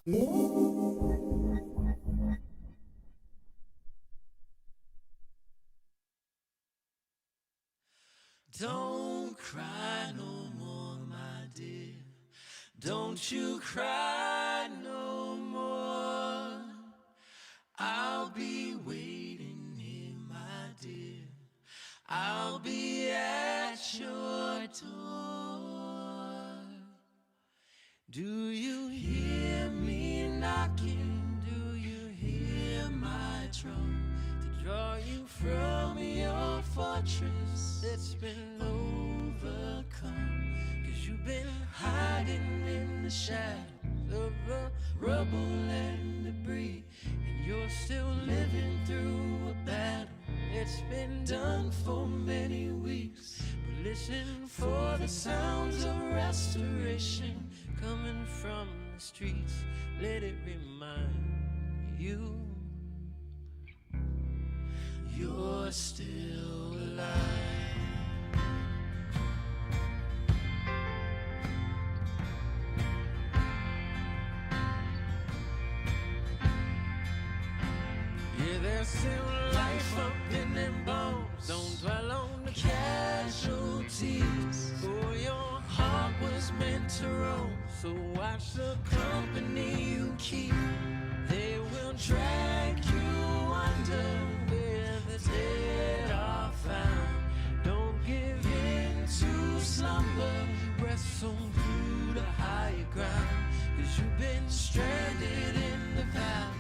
Don't cry no more, my dear. Don't you cry no more. I'll be waiting here, my dear. I'll be at your door. Do you hear me knocking? Do you hear my drum to draw you from your fortress that's been overcome? 'Cause you've been hiding in the shadows of the rubble and debris, and you're still living through a battle. It's been done for many weeks, but listen for the sounds of restoration coming from the streets. Let it remind you you're still alive. Yeah, there's still life up in them bones. Don't dwell on the casualties. For your heart was meant to roam, so watch the company you keep. They will drag you under where the dead are found. Don't give in to slumber. Wrestle through the higher ground. 'Cause you've been stranded in the valley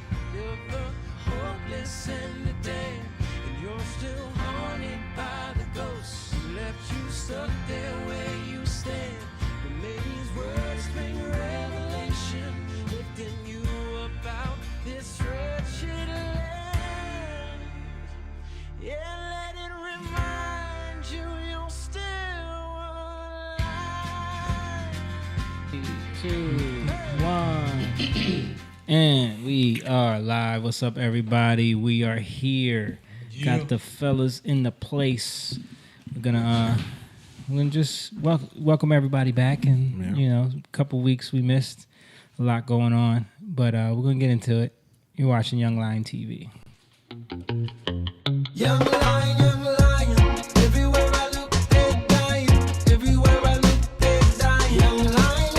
of the hopeless and the dead, and you're still haunted by the ghosts who left you stuck there where you stand. But may these words bring revelation, lifting you up out this wretched land. Yeah, let it remind you you're still alive. 3, 2, 1. And we are live. What's up, everybody? We are here. Got the fellas in the place. We're gonna just welcome everybody back. And you know, a couple weeks we missed, a lot going on, but we're gonna get into it. You're watching Young Lion TV. Young lion, everywhere I look, they're dying. Everywhere I look, they're dying. Young lion,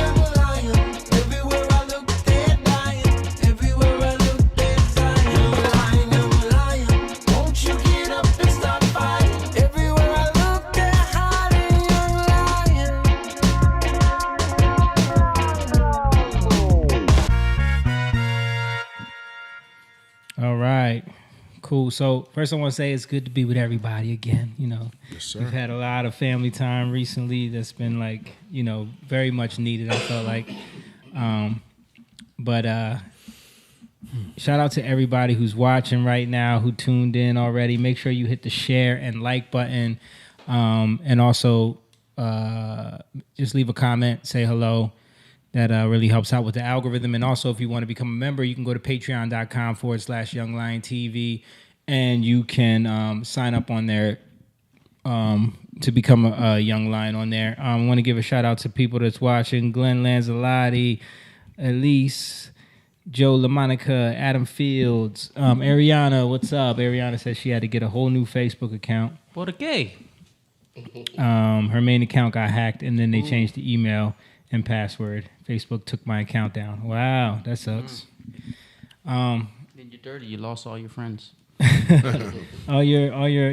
everywhere I look, they're dying. Everywhere I look, they're dying. Young lion, won't you get up and stop fighting? Everywhere I look, they're hiding. Young lion. All right. Cool. So first I want to say it's good to be with everybody again. You know, Yes, sir. we've had a lot of family time recently that's been like, you know, very much needed, I felt like. But shout out to everybody who's watching right now, who tuned in already. Make sure you hit the share and like button. And also just leave a comment, say hello. That really helps out with the algorithm. And also, if you want to become a member, you can go to patreon.com/youngliontv, and you can sign up on there to become a Young Lion on there. I want to give a shout out to people that's watching: Glenn Lanzalotti, Elise, Joe LaMonica, Adam Fields, Ariana. What's up? Ariana says she had to get a whole new Facebook account. What a gay. Her main account got hacked, and then they changed the email and password. Facebook took my account down. Wow, that sucks. Then you're dirty. You lost all your friends. all your all your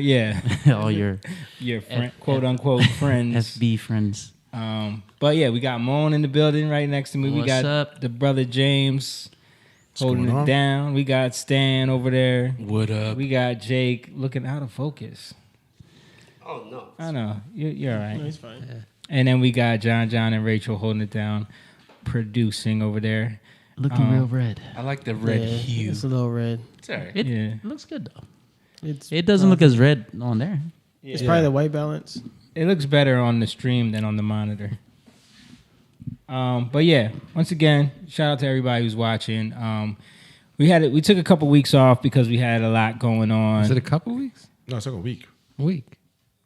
quote unquote friends. FB friends. But yeah, we got Moan in the building right next to me. We got up? the brother James holding going it on? down. We got Stan over there. What up? We got Jake looking out of focus. Oh, no. I know. You're all right. No, it's fine. Yeah. And then we got John and Rachel holding it down, producing over there. Looking real red. I like the red hue. It's a little red. It's all right. It looks good though. It's It doesn't look as red on there. It's probably the white balance. It looks better on the stream than on the monitor. But yeah, once again, shout out to everybody who's watching. We took a couple weeks off because we had a lot going on. Is it a couple weeks? No, it's like a week. Week.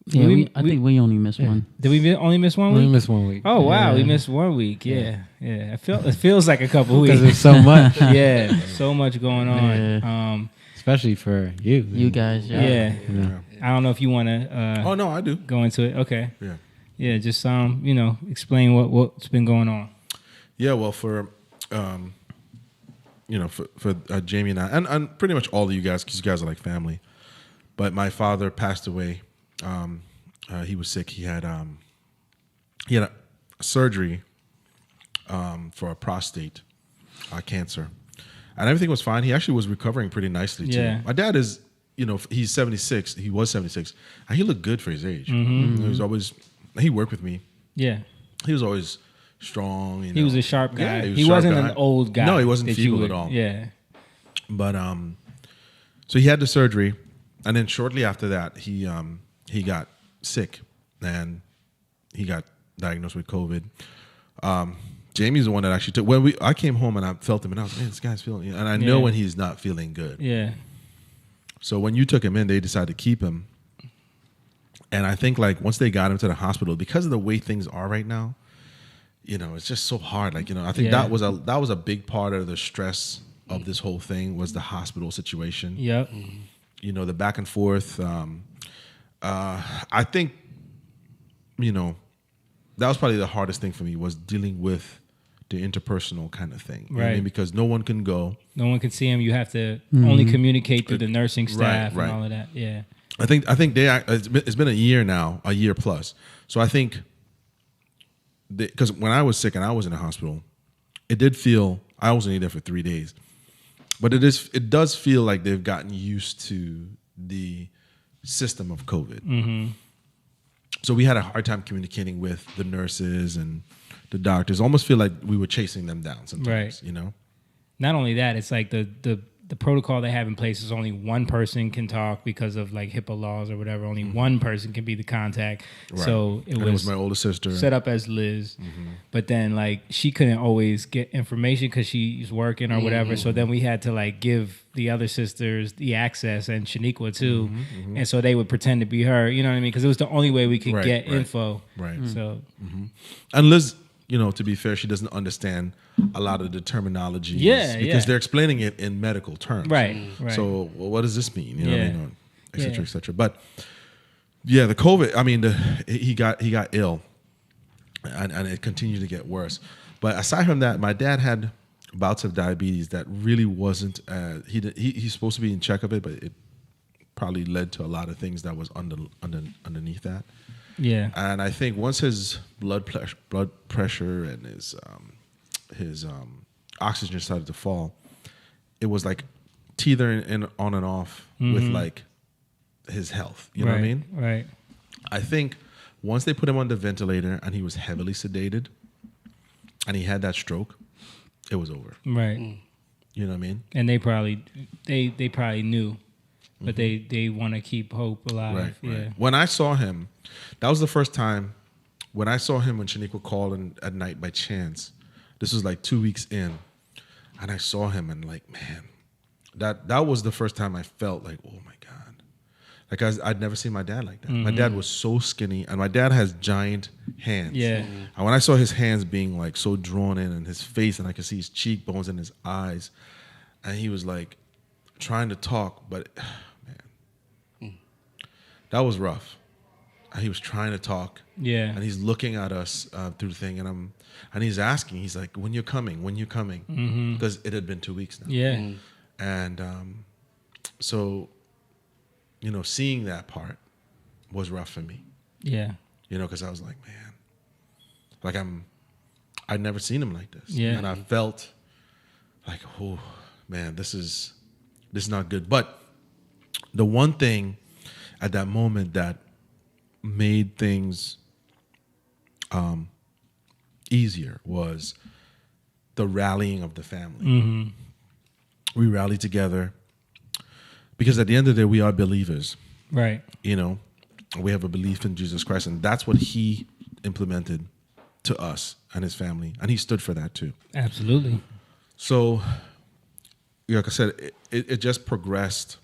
Yeah, I think we only missed one. Did we only miss 1 week? We missed 1 week. Oh wow, we missed 1 week. Yeah. It feels like a couple weeks. Because there's so much. Yeah, so much going on. Especially for you. You guys, Yeah. Yeah. I don't know if you want to Oh no, I do. go into it. Okay. Yeah. Yeah, just explain what's been going on. Yeah. Well, for Jamie and I, and pretty much all of you guys, because you guys are like family. But my father passed away. He was sick. He had a surgery for a prostate cancer, and everything was fine. He actually was recovering pretty nicely too. Yeah. My dad is, he's 76. He was 76, and he looked good for his age. He worked with me. Yeah. He was always strong. He was a sharp guy. Yeah, he wasn't an old guy. No, he wasn't that feeble at all. Yeah. But so he had the surgery, and then shortly after that, he got sick, and he got diagnosed with COVID. Jamie's the one that actually took. I came home and I felt him, and I was, man, this guy's feeling, and I know when he's not feeling good. Yeah. So when you took him in, they decided to keep him, and I think like once they got him to the hospital, because of the way things are right now, it's just so hard. Like I think that was a big part of the stress of this whole thing was the hospital situation. Yep. The back and forth. I think, that was probably the hardest thing for me was dealing with the interpersonal kind of thing. You know what I mean? Because no one can go. No one can see him. You have to only communicate through the nursing staff Right. and all of that. Yeah. I think it's been a year now, a year plus. So I think because when I was sick and I was in the hospital, it did feel I was only there for 3 days, but it does feel like they've gotten used to the system of COVID. Mm-hmm. So we had a hard time communicating with the nurses and the doctors. Almost feel like we were chasing them down sometimes. Right. Not only that, it's like the protocol they have in place is only one person can talk because of like HIPAA laws or whatever. Only one person can be the contact. Right. So it was my older sister set up as Liz, but then like she couldn't always get information because she's working or whatever. So then we had to like give the other sisters the access and Shaniqua too, and so they would pretend to be her. You know what I mean? Because it was the only way we could get info. Right. So and Liz, to be fair, she doesn't understand a lot of the terminology. Because they're explaining it in medical terms. Right. So what does this mean? You know what I mean? Et cetera, et cetera. But yeah, the COVID, I mean, he got ill and it continued to get worse. But aside from that, my dad had bouts of diabetes that really wasn't, he's supposed to be in check of it, but it probably led to a lot of things that was underneath that. yeah, And I think once his blood pressure and his oxygen started to fall, it was like teetering in on and off with like his health. You know what I mean? Right. I think once they put him on the ventilator and he was heavily sedated and he had that stroke, it was over. Right. You know what I mean? And they probably knew, but they want to keep hope alive. Right. Yeah. When I saw him, that was the first time when I saw him when Shaniqua called at night by chance. This was like 2 weeks in, and I saw him and like, man, that was the first time I felt like, oh my God. Like I'd never seen my dad like that. My dad was so skinny, and my dad has giant hands. Yeah. And when I saw his hands being like so drawn in and his face, and I could see his cheekbones and his eyes, and he was like trying to talk, but man, that was rough. He was trying to talk. Yeah. And he's looking at us through the thing, and he's asking, he's like, when you're coming? Because it had been 2 weeks now. Yeah. And so, seeing that part was rough for me. Yeah. Because I was like, man, like I'd never seen him like this. Yeah. And I felt like, oh man, this is not good. But the one thing at that moment that made things easier was the rallying of the family. We rallied together because at the end of the day, we are believers. Right. We have a belief in Jesus Christ, and that's what he implemented to us and his family, and he stood for that too. Absolutely. So, like I said, it just progressed.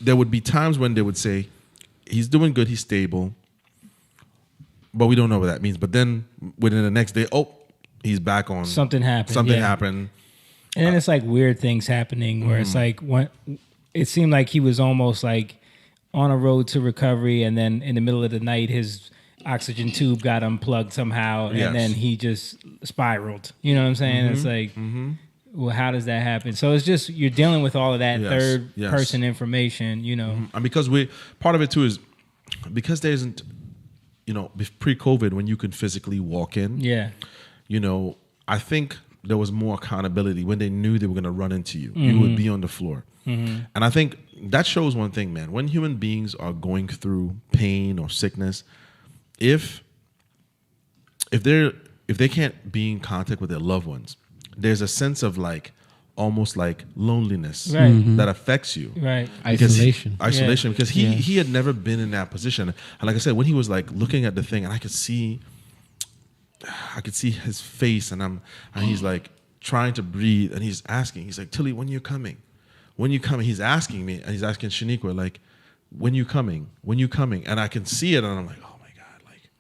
There would be times when they would say, he's doing good. He's stable, but we don't know what that means. But then within the next day, he's back on. Something happened. Something yeah. happened. And then it's like weird things happening where it's like it seemed like he was almost like on a road to recovery, and then in the middle of the night his oxygen tube got unplugged somehow, Yes. and then he just spiraled. You know what I'm saying? It's like, well, how does that happen? So it's just you're dealing with all of that Yes. third Yes. person information. You know, And because part of it too is because there isn't, pre-COVID when you could physically walk in. yeah, I think there was more accountability when they knew they were going to run into you. You would be on the floor. And I think that shows one thing, man. When human beings are going through pain or sickness, if they can't be in contact with their loved ones, there's a sense of like almost like loneliness Right. that affects you. right, Because Isolation. Isolation, because he had never been in that position. And like I said, when he was like looking at the thing, and I could see his face, and he's like trying to breathe, and he's asking, he's like, Tilly, when you coming? When you coming? He's asking me, and he's asking Shaniqua, like, when you coming? When you coming? And I can see it, and I'm like, oh my God, like,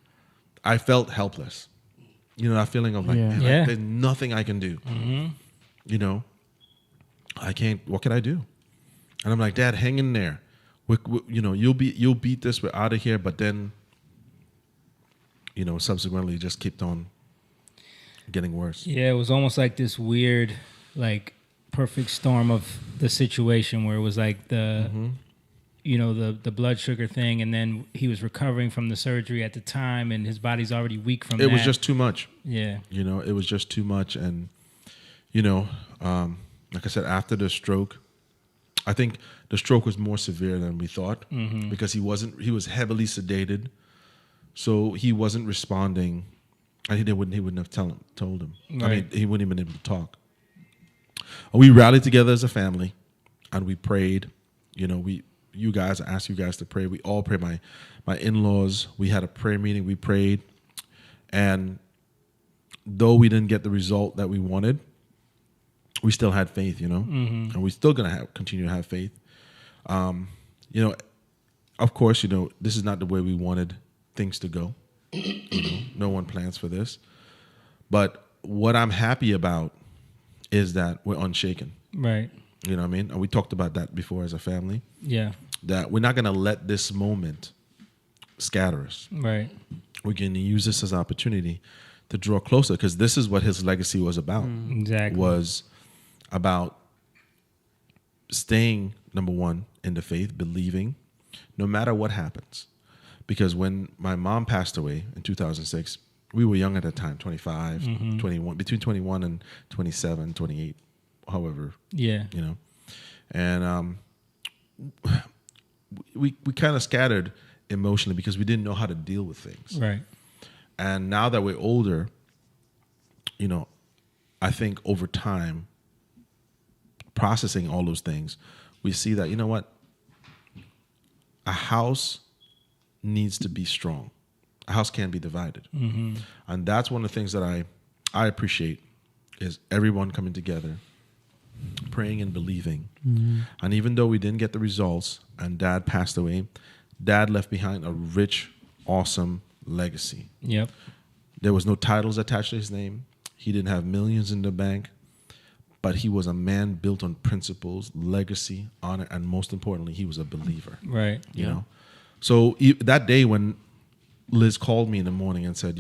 I felt helpless. That feeling of like, Yeah. man, Yeah. like, there's nothing I can do. I can't. What can I do? And I'm like, Dad, hang in there. You'll beat this. We're out of here. But then, subsequently, it just kept on getting worse. yeah. It was almost like this weird, like perfect storm of the situation where it was like the the blood sugar thing, and then he was recovering from the surgery at the time, and his body's already weak from that. It was just too much. yeah, It was just too much. And, like I said, after the stroke, I think the stroke was more severe than we thought because he was heavily sedated. So he wasn't responding. And he wouldn't have told him. I mean, Right. he wouldn't have been able to talk. We rallied together as a family and we prayed. I asked you guys to pray. We all prayed. My in-laws, we had a prayer meeting. We prayed. And though we didn't get the result that we wanted, we still had faith, and we're still going to continue to have faith. Of course, this is not the way we wanted things to go. No one plans for this. But what I'm happy about is that we're unshaken. right, You know what I mean? And we talked about that before as a family, yeah, that we're not going to let this moment scatter us. right, We're going to use this as an opportunity to draw closer, because this is what his legacy was about. exactly. Was about staying, number one, in the faith, believing, no matter what happens. Because when my mom passed away in 2006, we were young at that time, 25, 21, between 21 and 27, 28, however, yeah, And we kind of scattered emotionally because we didn't know how to deal with things. right, And now that we're older, I think over time, processing all those things, we see that, a house needs to be strong. A house can't be divided. And that's one of the things that I appreciate is everyone coming together, praying and believing. And even though we didn't get the results and Dad passed away, Dad left behind a rich, awesome legacy. yep, There was no titles attached to his name. He didn't have millions in the bank, but he was a man built on principles, legacy, honor, and most importantly, he was a believer. right, You know, so that day when Liz called me in the morning and said,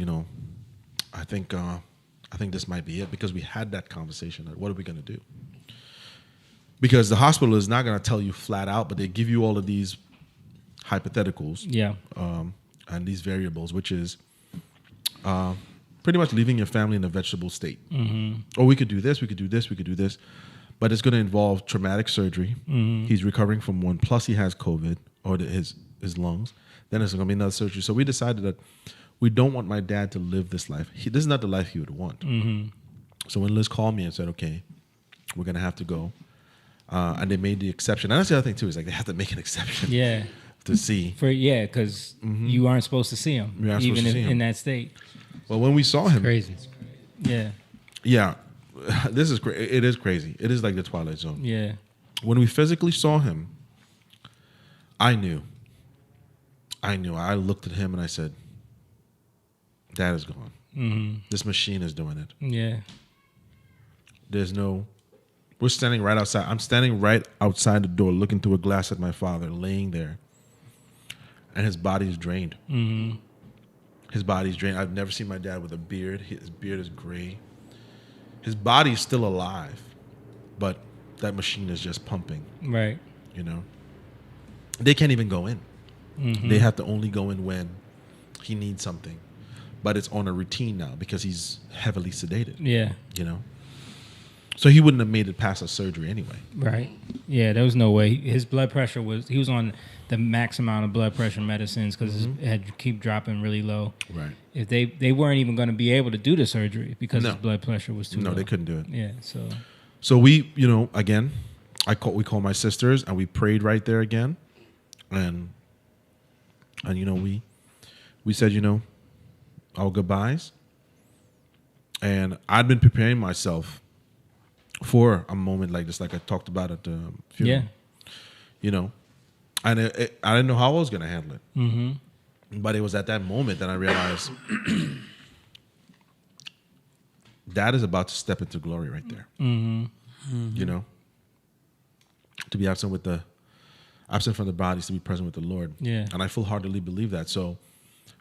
I think this might be it, because we had that conversation. Like, what are we going to do? Because the hospital is not going to tell you flat out, but they give you all of these hypotheticals, yeah, and these variables, which is pretty much leaving your family in a vegetable state. Or we could do this, we could do this, we could do this. But it's going to involve traumatic surgery. He's recovering from one, plus he has COVID, or his lungs. Then there's going to be another surgery. So we decided that we don't want my dad to live this life. This is not the life he would want. So when Liz called me and said, okay, we're going to have to go. And they made the exception. And that's the other thing, too, is like they have to make an exception yeah. to see. Because you aren't supposed to see him, You aren't supposed even to if see him. in that state. Well, when we saw him, Crazy. Yeah, yeah, this is it is crazy. It is like the Twilight Zone. yeah, When we physically saw him, I knew I knew. I looked at him and I said, Dad is gone. Mm-hmm. This machine is doing it. Yeah. We're standing right outside. I'm standing right outside the door looking through a glass at my father laying there. And his body is drained. Mm-hmm. His body's drained. I've never seen my dad with a beard. His beard is gray. His body's still alive, but that machine is just pumping. Right. You know, they can't even go in. Mm-hmm. They have to only go in when he needs something, but it's on a routine now because he's heavily sedated. Yeah. You know, so he wouldn't have made it past a surgery anyway. Right. Yeah, there was no way. His blood pressure he was on the max amount of blood pressure medicines because it had to keep dropping really low. Right. If they weren't even going to be able to do the surgery because No. his blood pressure was too low. No, they couldn't do it. Yeah. So we, you know, again, we called my sisters and we prayed right there again, and you know we said, you know, our goodbyes, and I'd been preparing myself for a moment like this, like I talked about at the funeral. Yeah. You know, and I didn't know how I was going to handle it, Mm-hmm. but it was at that moment that I realized Dad is about to step into glory right there. Mm-hmm. You know, to be absent from the bodies, to be present with the Lord. Yeah. And I full-heartedly believe that. So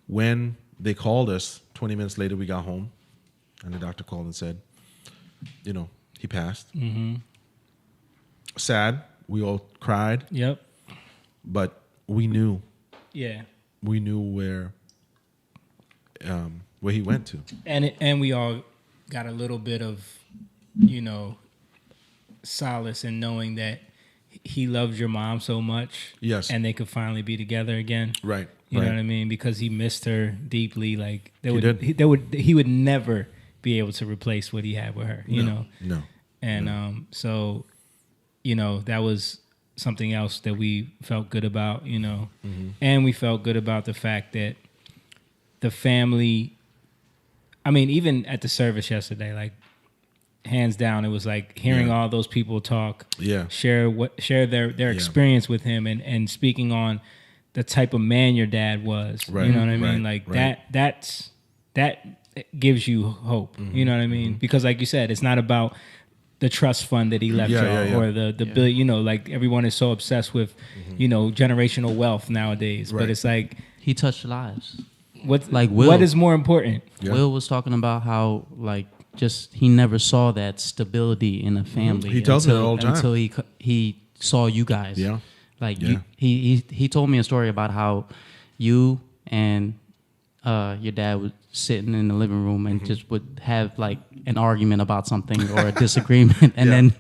when they called us, 20 minutes later, we got home, and the doctor called and said, you know, he passed. Mm-hmm. Sad. We all cried. Yep. But we knew. Yeah. We knew where he went to. And we all got a little bit of, you know, solace in knowing that he loved your mom so much. Yes. And they could finally be together again. Right. You know right. what I mean? Because he missed her deeply. Like He did. he would never be able to replace what he had with her. You know. No. And so, you know, that was something else that we felt good about. You know, and we felt good about the fact that the family. I mean, even at the service yesterday, like hands down, it was like hearing all those people talk. Yeah. Share their experience with him and speaking on the type of man your dad was. Right, You know what I mean? right, Like right. that gives you hope. You know what I mean? Because like you said, it's not about the trust fund that he left y'all or the bill. You know, like everyone is so obsessed with, you know, generational wealth nowadays. Right. But it's like, He touched lives. what Like Will. what is more important? Yeah. Will was talking about how like just he never saw that stability in a family. He tells me that all the time. Until he saw you guys. Yeah. Like Yeah. he told me a story about how you and your dad was sitting in the living room and just would have like an argument about something or a disagreement and then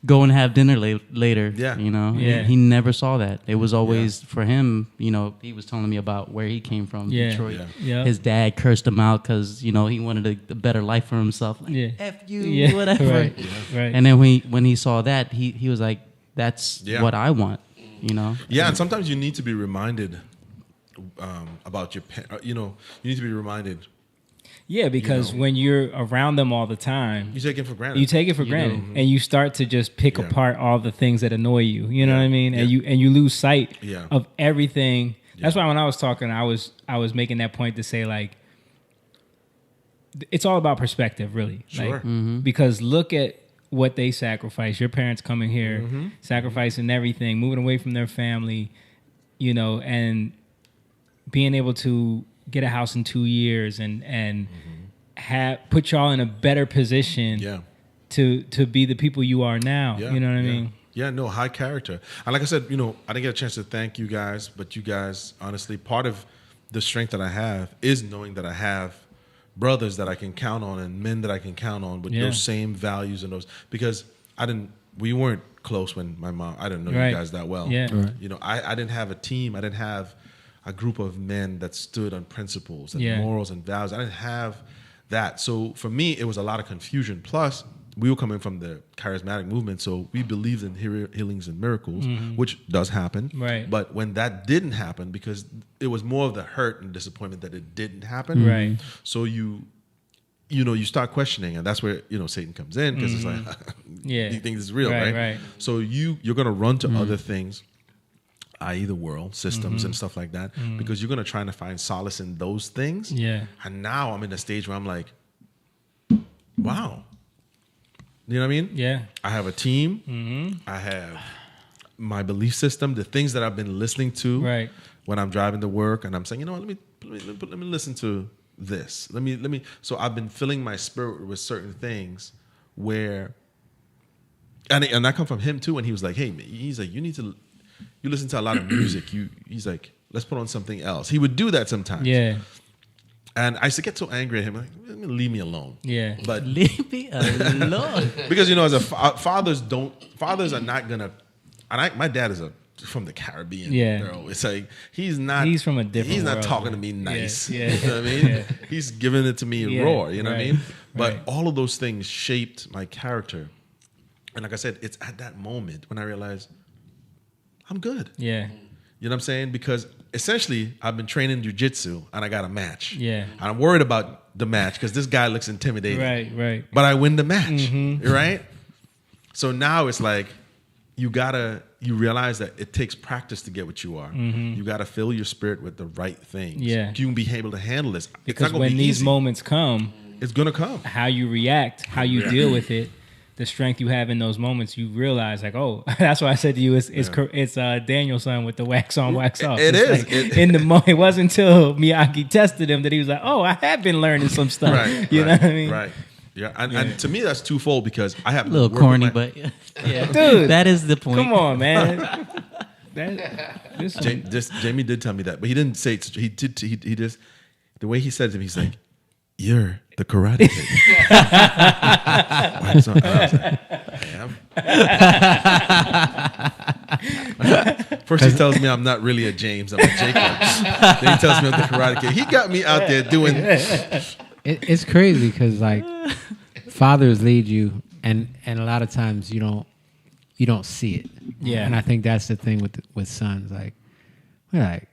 go and have dinner later. Yeah. You know? Yeah. And he never saw that. It was always for him, you know, he was telling me about where he came from, Yeah. Detroit. Yeah. Yeah. His dad cursed him out because, you know, he wanted a better life for himself. Like, Yeah. F you, Yeah. whatever. Right. Right. And then when he saw that, he was like, that's Yeah. what I want, you know? Yeah, and sometimes you need to be reminded about your you know, you need to be reminded. Yeah, because know. when you're around them all the time, You take it for granted. you take it for granted, and you start to just pick Yeah. apart all the things that annoy you. You know Yeah. what I mean? And Yeah. you lose sight Yeah. of everything. That's Yeah. why when I was talking, I was making that point to say like, it's all about perspective, really. Sure. Like, because look at what they sacrificed. Your parents coming here, sacrificing everything, moving away from their family, you know, and being able to get a house in 2 years and have put y'all in a better position Yeah. to be the people you are now. Yeah, You know what I yeah. mean? Yeah, no, high character. And like I said, you know, I didn't get a chance to thank you guys, but you guys, honestly, part of the strength that I have is knowing that I have brothers that I can count on and men that I can count on with Yeah. those same values and those, because we weren't close when I didn't know Right. you guys that well. Yeah. Right. You know, I didn't have a team. I didn't have a group of men that stood on principles and Yeah. morals and values. I didn't have that. So for me, it was a lot of confusion. Plus, we were coming from the charismatic movement, so we believed in healings and miracles, which does happen. Right. But when that didn't happen, because it was more of the hurt and disappointment that it didn't happen. Right. So you start questioning, and that's where Satan comes in, because it's like, Yeah. you think this is real, Right, right? right. So you're gonna run to other things i.e. the world, systems and stuff like that, because you're going to try to find solace in those things. Yeah. And now I'm in a stage where I'm like, wow. You know what I mean? Yeah. I have a team. I have my belief system, the things that I've been listening to Right. when I'm driving to work, and I'm saying, you know what, let me listen to this. Let me. So I've been filling my spirit with certain things where, and I come from him too. And he was like, hey, he's like, you listen to a lot of music. He's like, let's put on something else. He would do that sometimes. Yeah. And I used to get so angry at him, like, leave me alone. Yeah. But Leave me alone. because as a fathers are not gonna. And my dad is from the Caribbean. Yeah. Bro. It's like he's not. He's from a different He's not world, talking man. to me nice. Yeah. You know what I mean? Yeah. He's giving it to me Yeah. raw. You know what I Right. mean? But Right. all of those things shaped my character. And like I said, it's at that moment when I realized I'm good. Yeah. You know what I'm saying? Because essentially, I've been training jujitsu and I got a match. Yeah. And I'm worried about the match because this guy looks intimidating. Right. But I win the match. Right? So now it's like you realize that it takes practice to get what you are. You got to fill your spirit with the right things. Yeah. You can be able to handle this. It's Because not gonna when be these easy. moments come, It's going to come. how you react, how you deal with it, the strength you have in those moments, you realize like, oh, that's why I said to you, it's Daniel's son with the wax on, wax off. It It's is. like, in the moment, it wasn't until Miyagi tested him that he was like, oh, I have been learning some stuff. Right. You know what I mean? Right. Yeah. And to me, that's twofold because I have A little to work corny, with my- but yeah, Dude, that is the point. come on, man. Jamie did tell me that, but he didn't say it. He just the way he said it to me, he's like, "You're the Karate Kid." Why, son? I was like, I am. First he tells me I'm not really a James, I'm a Jacob. Then he tells me I'm the Karate Kid. He got me out there doing. It's crazy because like fathers lead you, and a lot of times you don't see it. Yeah. And I think that's the thing with sons. Like we're like,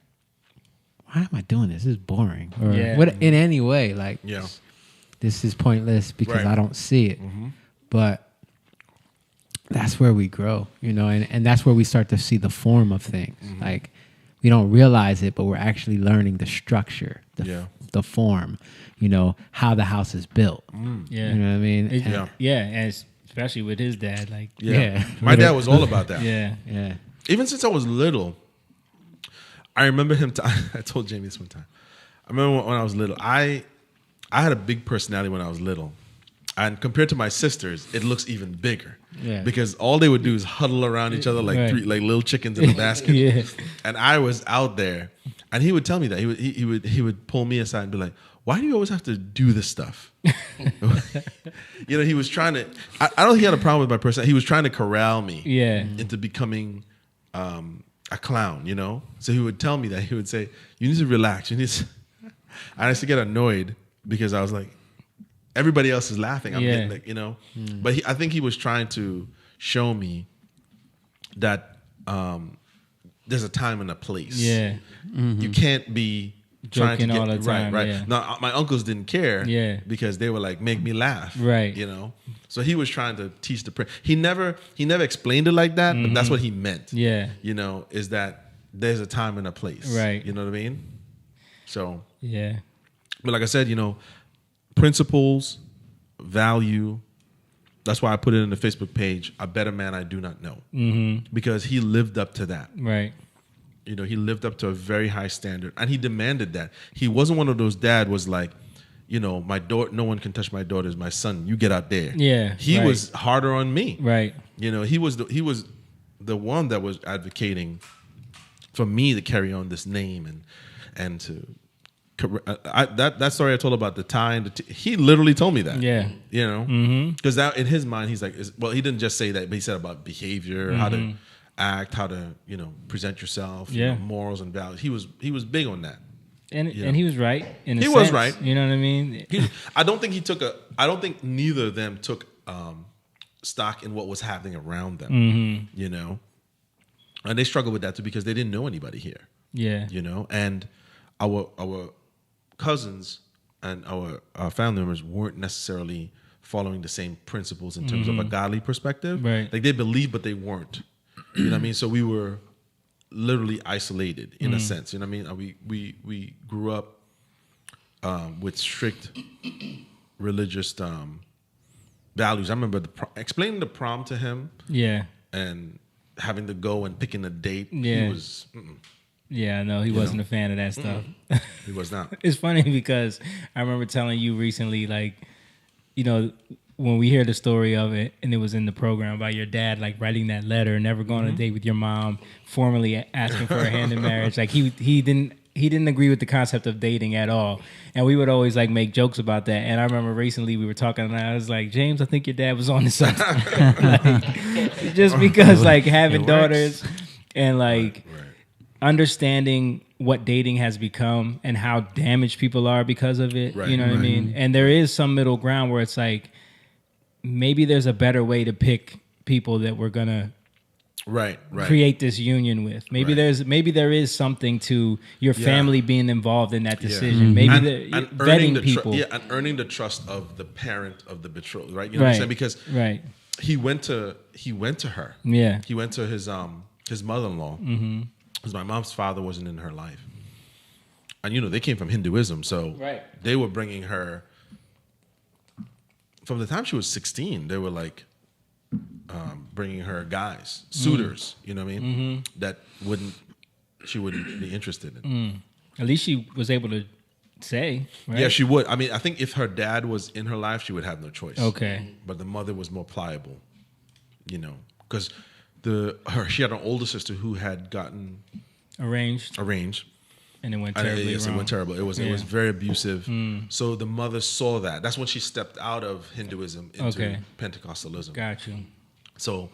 why am I doing this? This is boring. Or Yeah. what in any way, like Yeah. this is pointless because Right. I don't see it. But that's where we grow, and that's where we start to see the form of things. Like we don't realize it, but we're actually learning the structure, the form, how the house is built. Yeah. You know what I mean? It- And- yeah, and especially with his dad, like, Yeah. My dad was all about that. yeah. Yeah. Even since I was little, I remember him. I told Jamie this one time. I remember when I was little. I had a big personality when I was little, and compared to my sisters, it looks even bigger. Yeah. Because all they would do is huddle around each other like Right. like little chickens in a basket. Yeah. And I was out there, and he would tell me that he would pull me aside and be like, "Why do you always have to do this stuff?" He was trying to. I don't think he had a problem with my personality. He was trying to corral me. Yeah. Into becoming a clown, So he would tell me that. He would say, "You need to relax. You need to." I used to get annoyed because I was like, everybody else is laughing. I'm Yeah. getting like, But I think he was trying to show me that there's a time and a place. Yeah. You can't be trying to Joking get all the time, right. yeah. Now my uncles didn't care. Yeah. Because they were like, make me laugh. Right. So he was trying to teach the he never explained it like that, but that's what he meant. Yeah. Is that there's a time and a place. Right. You know what I mean? So, Yeah. but like I said, principles, value. That's why I put it in the Facebook page. A better man I do not know. Because he lived up to that. Right. He lived up to a very high standard, and he demanded that. He wasn't one of those dad was like, my daughter, no one can touch my daughter. Is my son. You get out there. Yeah, He right. was harder on me. Right. He was the one that was advocating for me to carry on this name and to. That story I told about the tie and he literally told me that. Yeah. Because that in his mind he's like, he didn't just say that, but he said about behavior, how to act, how to present yourself, Yeah. morals and values. He was big on that. And he was right. He was right. You know what I mean? I don't think neither of them took stock in what was happening around them. And they struggled with that too because they didn't know anybody here. Yeah. And our cousins and our family members weren't necessarily following the same principles in terms of a godly perspective. Right. Like they believed, but they weren't. You know what I mean? So we were literally isolated in a sense. You know what I mean? We grew up with strict religious values. I remember explaining the prom to him. Yeah. And having to go and picking a date. Yeah. He was. Yeah, no, he wasn't a fan of that stuff. He was not. It's funny because I remember telling you recently, like, you know, when we hear the story of it, and it was in the program about your dad, like, writing that letter, never going on a date with your mom, formally asking for her hand in marriage. Like, he didn't agree with the concept of dating at all. And we would always, like, make jokes about that. And I remember recently we were talking, and I was like, James, I think your dad was on to something. Like, just because, like, having daughters and, like, understanding what dating has become and how damaged people are because of it. Right, you know what I mean? And there is some middle ground where it's like, maybe there's a better way to pick people that we're going to create this union with. Maybe there is something to your family being involved in that decision. Maybe and vetting people. And earning the trust of the parent of the betrothed, right? You know what I'm saying? Because he went to her. Yeah. He went to his mother-in-law. Mm-hmm. Because my mom's father wasn't in her life. And, you know, they came from Hinduism. So they were bringing her, from the time she was 16, they were like bringing her guys, suitors, you know what I mean? That she wouldn't be interested in. At least she was able to say, right? Yeah, she would. I mean, I think if her dad was in her life, she would have no choice. Okay. But the mother was more pliable, you know, because she had an older sister who had gotten arranged, and it went terribly wrong. Yes, it went terrible. It was very abusive. So the mother saw that. That's when she stepped out of Hinduism into Pentecostalism. Got you. So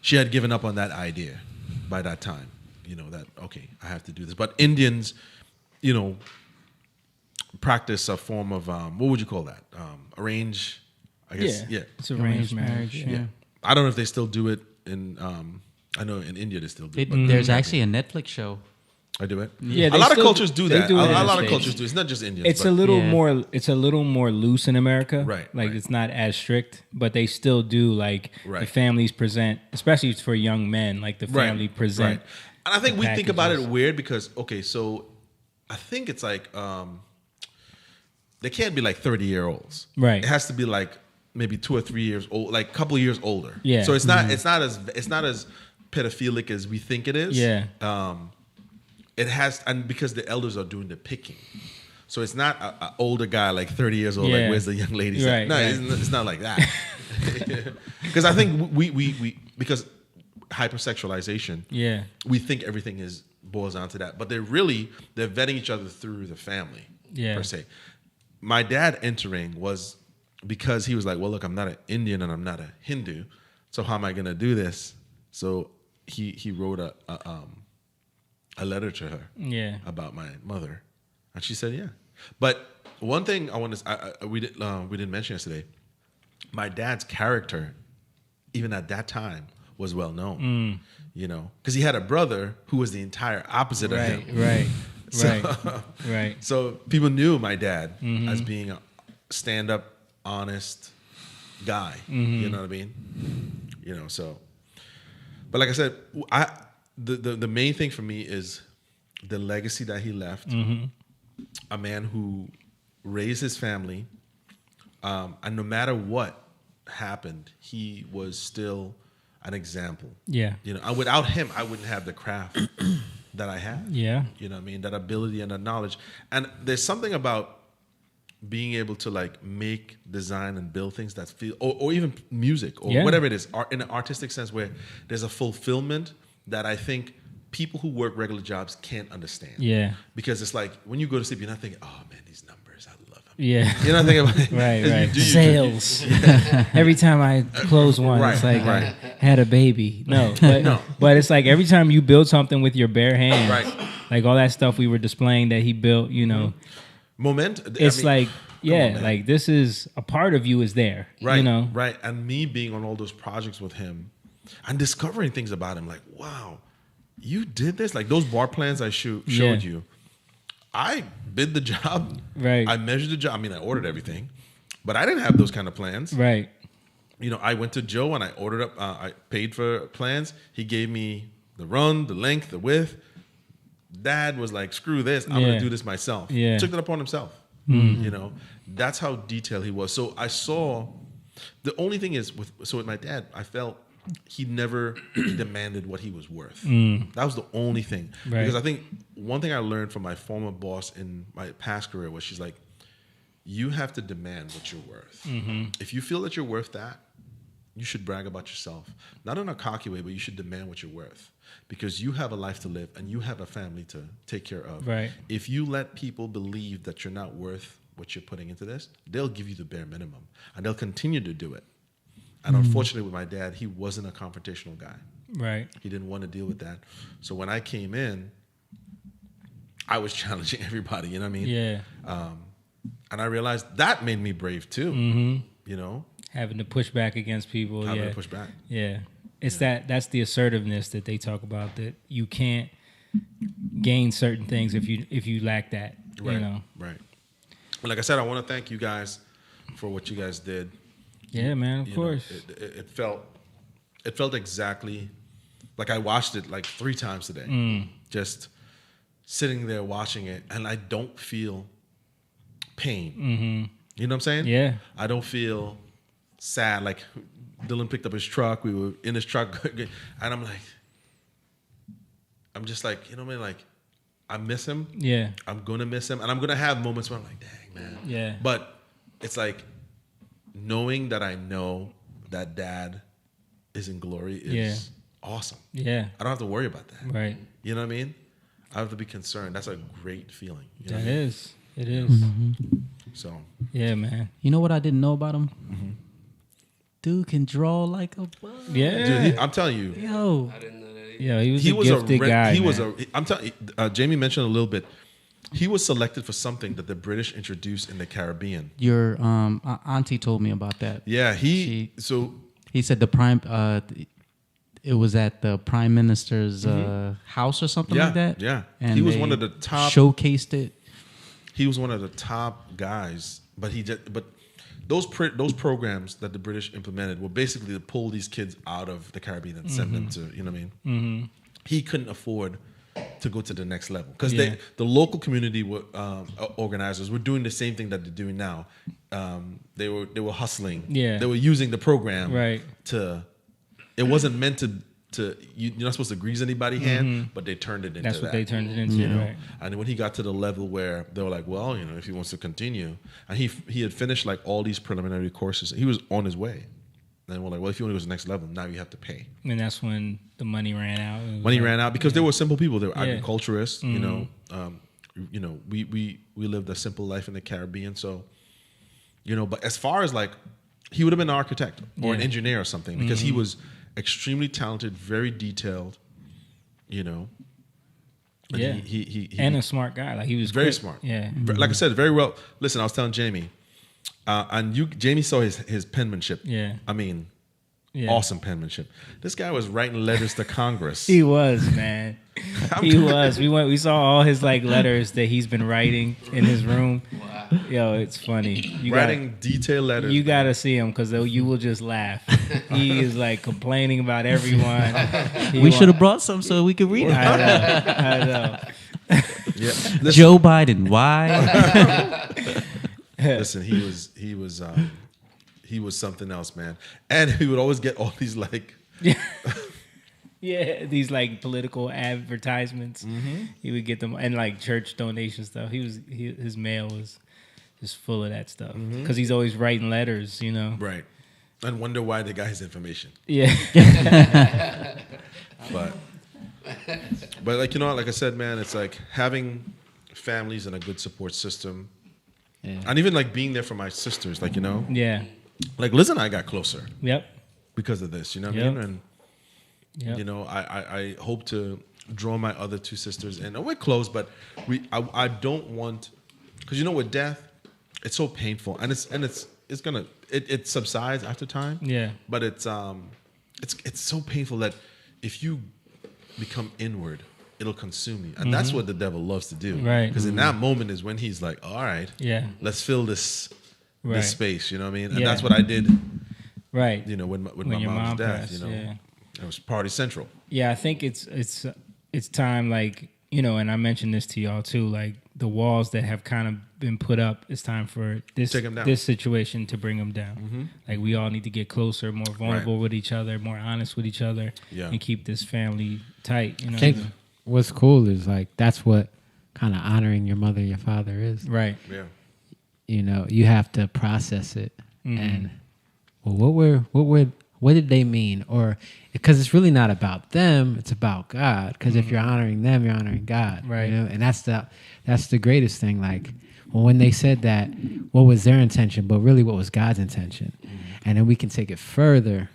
she had given up on that idea by that time. You know that I have to do this. But Indians, you know, practice a form of what would you call that? Arranged. I guess. Yeah. It's arranged marriage. Yeah. I don't know if they still do it. I know in India they still do it. There's actually a Netflix show. I do it. Yeah, a lot of cultures do that. Do a lot of cultures do. It's not just Indians. It's a little more. It's a little more loose in America. Right. Like it's not as strict, but they still do like the families present, especially for young men. Like the family present. Right. And I think we think about it packages. weird because so I think it's like they can't be like 30-year-olds. Right. It has to be like maybe 2 or 3 years old, like a couple of years older. Yeah. So it's not as pedophilic as we think it is. Yeah. It has, and because the elders are doing the picking, so it's not an older guy like 30 years old. Like, where's the young ladies? Right, No, it's not like that. Because I think we because hypersexualization. Yeah. We think everything boils down to that, but they're vetting each other through the family. Yeah. Per se. My dad entering was because he was like, well, look, I'm not an Indian and I'm not a Hindu, so how am I going to do this? So he wrote a letter to her about my mother, and she said yeah. But one thing I want to we didn't mention yesterday, my dad's character, even at that time, was well known. You know, because he had a brother who was the entire opposite of him. Right. So people knew my dad as being a stand-up, honest guy. You know what I mean? You know, so. But like I said, the main thing for me is the legacy that he left. A man who raised his family, and no matter what happened, he was still an example. Yeah. You know, and without him, I wouldn't have the craft that I have. Yeah. You know what I mean? That ability and that knowledge. And there's something about being able to like make, design, and build things that feel, or even music or whatever it is, in an artistic sense where there's a fulfillment that I think people who work regular jobs can't understand. Yeah. Because it's like when you go to sleep, you're not thinking, oh man, these numbers, I love them. Yeah. You're not thinking about it. Right. Sales. Every time I close one, it's like I had a baby. No. But it's like every time you build something with your bare hands, like all that stuff we were displaying that he built, you know. It's like this is a part of you is there. Right. You know? Right. And me being on all those projects with him and discovering things about him, like, wow, you did this? Like those bar plans I showed you. I bid the job. Right. I measured the job. I mean, I ordered everything, but I didn't have those kind of plans. Right. You know, I went to Joe and I ordered up, I paid for plans. He gave me the run, the length, the width. Dad was like, screw this, I'm gonna do this myself. Yeah. Took it upon himself. You know, that's how detailed he was. So I saw, the only thing is with my dad, I felt he never demanded what he was worth. That was the only thing. Right. Because I think one thing I learned from my former boss in my past career was she's like, you have to demand what you're worth. If you feel that you're worth that, you should brag about yourself. Not in a cocky way, but you should demand what you're worth. Because you have a life to live and you have a family to take care of. Right. If you let people believe that you're not worth what you're putting into this, they'll give you the bare minimum. And they'll continue to do it. And unfortunately with my dad, he wasn't a confrontational guy. Right. He didn't want to deal with that. So when I came in, I was challenging everybody, you know what I mean? Yeah. And I realized that made me brave too, you know? Having to push back against people. Having to push back. Yeah. It's that's the assertiveness that they talk about, that you can't gain certain things if you lack that. Right. You know. Right. Well, like I said, I want to thank you guys for what you guys did. Yeah, man, of You course. know, it felt exactly like I watched it like 3 times today. Just sitting there watching it, and I don't feel pain. You know what I'm saying? Yeah. I don't feel sad. Like Dylan picked up his truck. We were in his truck, and I'm just like, you know what I mean? Like, I miss him. Yeah. I'm gonna miss him, and I'm gonna have moments where I'm like, dang, man. Yeah. But it's like knowing that I know that Dad is in glory is awesome. Yeah. I don't have to worry about that. Right. You know what I mean? I have to be concerned. That's a great feeling. You know That what I mean? is. It is. So Yeah, man. You know what I didn't know about him? Dude can draw like a bug. Yeah. dude, I'm telling you, Yo, I didn't know that either. Yeah, he was he a was gifted guy. He was man. I'm telling you, Jamie mentioned a little bit. He was selected for something that the British introduced in the Caribbean. your auntie told me about that. Yeah, She said the prime. It was at the prime minister's house or something like that. Yeah, and he was they one of the top. Showcased it. He was one of the top guys, but those programs that the British implemented were basically to pull these kids out of the Caribbean and send them to, you know what I mean? He couldn't afford to go to the next level because the local community organizers were doing the same thing that they're doing now. They were hustling. Yeah. They were using the program Right. to. It wasn't meant to you're not supposed to grease anybody's hand, but they turned it into That's what that. they turned it into, You know? right? And when he got to the level where they were like, well, you know, if he wants to continue, and he had finished like all these preliminary courses, he was on his way. And we're like, well, if you want to go to the next level, now you have to pay. And that's when the money ran out. Money ran out because they were simple people. They were agriculturists. You know, we lived a simple life in the Caribbean. So, you know, but as far as like, he would have been an architect or an engineer or something because he was extremely talented, very detailed. You know. And Yeah. he and a smart guy. Like he was very quick. smart. Yeah. Like I said, very well. Listen, I was telling Jamie, Jamie saw his penmanship. Yeah. I mean, Yeah. awesome penmanship. This guy was writing letters to Congress. He was, man. He was. We saw all his like letters that he's been writing in his room. Wow. Yo, it's funny. Writing detailed letters. You gotta see him because you will just laugh. He is like complaining about everyone. We should have brought some so we could read it. I know. Yeah. Joe Biden. Why? Listen, he was something else, man. And he would always get all these like Yeah, these like political advertisements. Mm-hmm. He would get them and like church donation stuff. His mail was just full of that stuff because he's always writing letters, you know. right, and wonder why they got his information. Yeah. But like, you know, like I said, man, it's like having families and a good support system, and even like being there for my sisters, like, you know, Yeah. like Liz and I got closer Yep. because of this, you know what I Yep. mean? And Yep. you know, I hope to draw my other 2 sisters in. And we're close, but I don't want, because you know, with death, it's so painful, and it's gonna it subsides after time. Yeah. But it's so painful that if you become inward, it'll consume you, and that's what the devil loves to do. Right. Because in that moment is when he's like, all right, Yeah. let's fill this Right. space. You know what I mean? And Yeah. that's what I did. Right. You know, with my When your mom's mom death. passed, You know, yeah. it was party central. Yeah, I think it's time, like, you know, and I mentioned this to y'all too, like the walls that have kind of been put up, it's time for this Take 'em down. this situation to bring them down. Like we all need to get closer, more vulnerable with each other, more honest with each other, Yeah. and keep this family tight. You know, I think what's cool is like that's what kind of honoring your mother, your father is. right? Yeah. You know, you have to process it and well, what did they mean? Or because it's really not about them, it's about God. Because if you're honoring them, you're honoring God, Right. You know? And that's the greatest thing. Like, well, when they said that, what was their intention? But really, what was God's intention? And then we can take it further,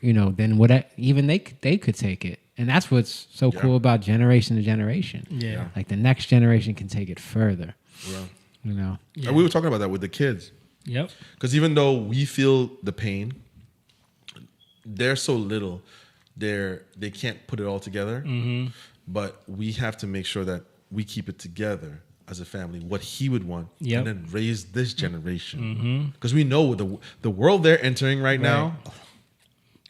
you know, than what even they could take it. And that's what's so cool about generation to generation. Yeah. Like the next generation can take it further. Well, You know. Yeah. and we were talking about that with the kids. Yep. Because even though we feel the pain, they're so little, they can't put it all together. But we have to make sure that we keep it together as a family, what he would want, Yep. and then raise this generation. Because we know the world they're entering right now.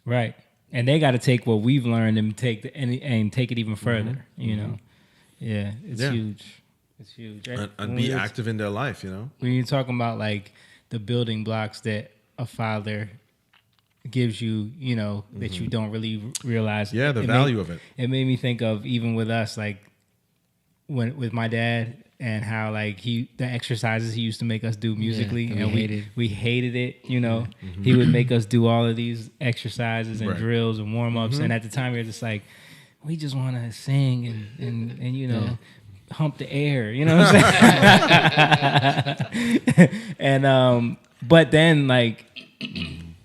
Right. And they got to take what we've learned and take it even further. You know. Yeah. It's Yeah. huge. It's huge. And When be we were- active in their life, you know? When you're talking about like the building blocks that a father gives you, you know, that you don't really realize. Yeah, the It value made- of it. It made me think of even with us, like when with my dad and how like the exercises he used to make us do musically, and and we we hated it. You know, he would make us do all of these exercises and Right. drills and warm ups, and at the time we were just like, we just want to sing and you know. Hump the air, you know what I'm saying? And but then like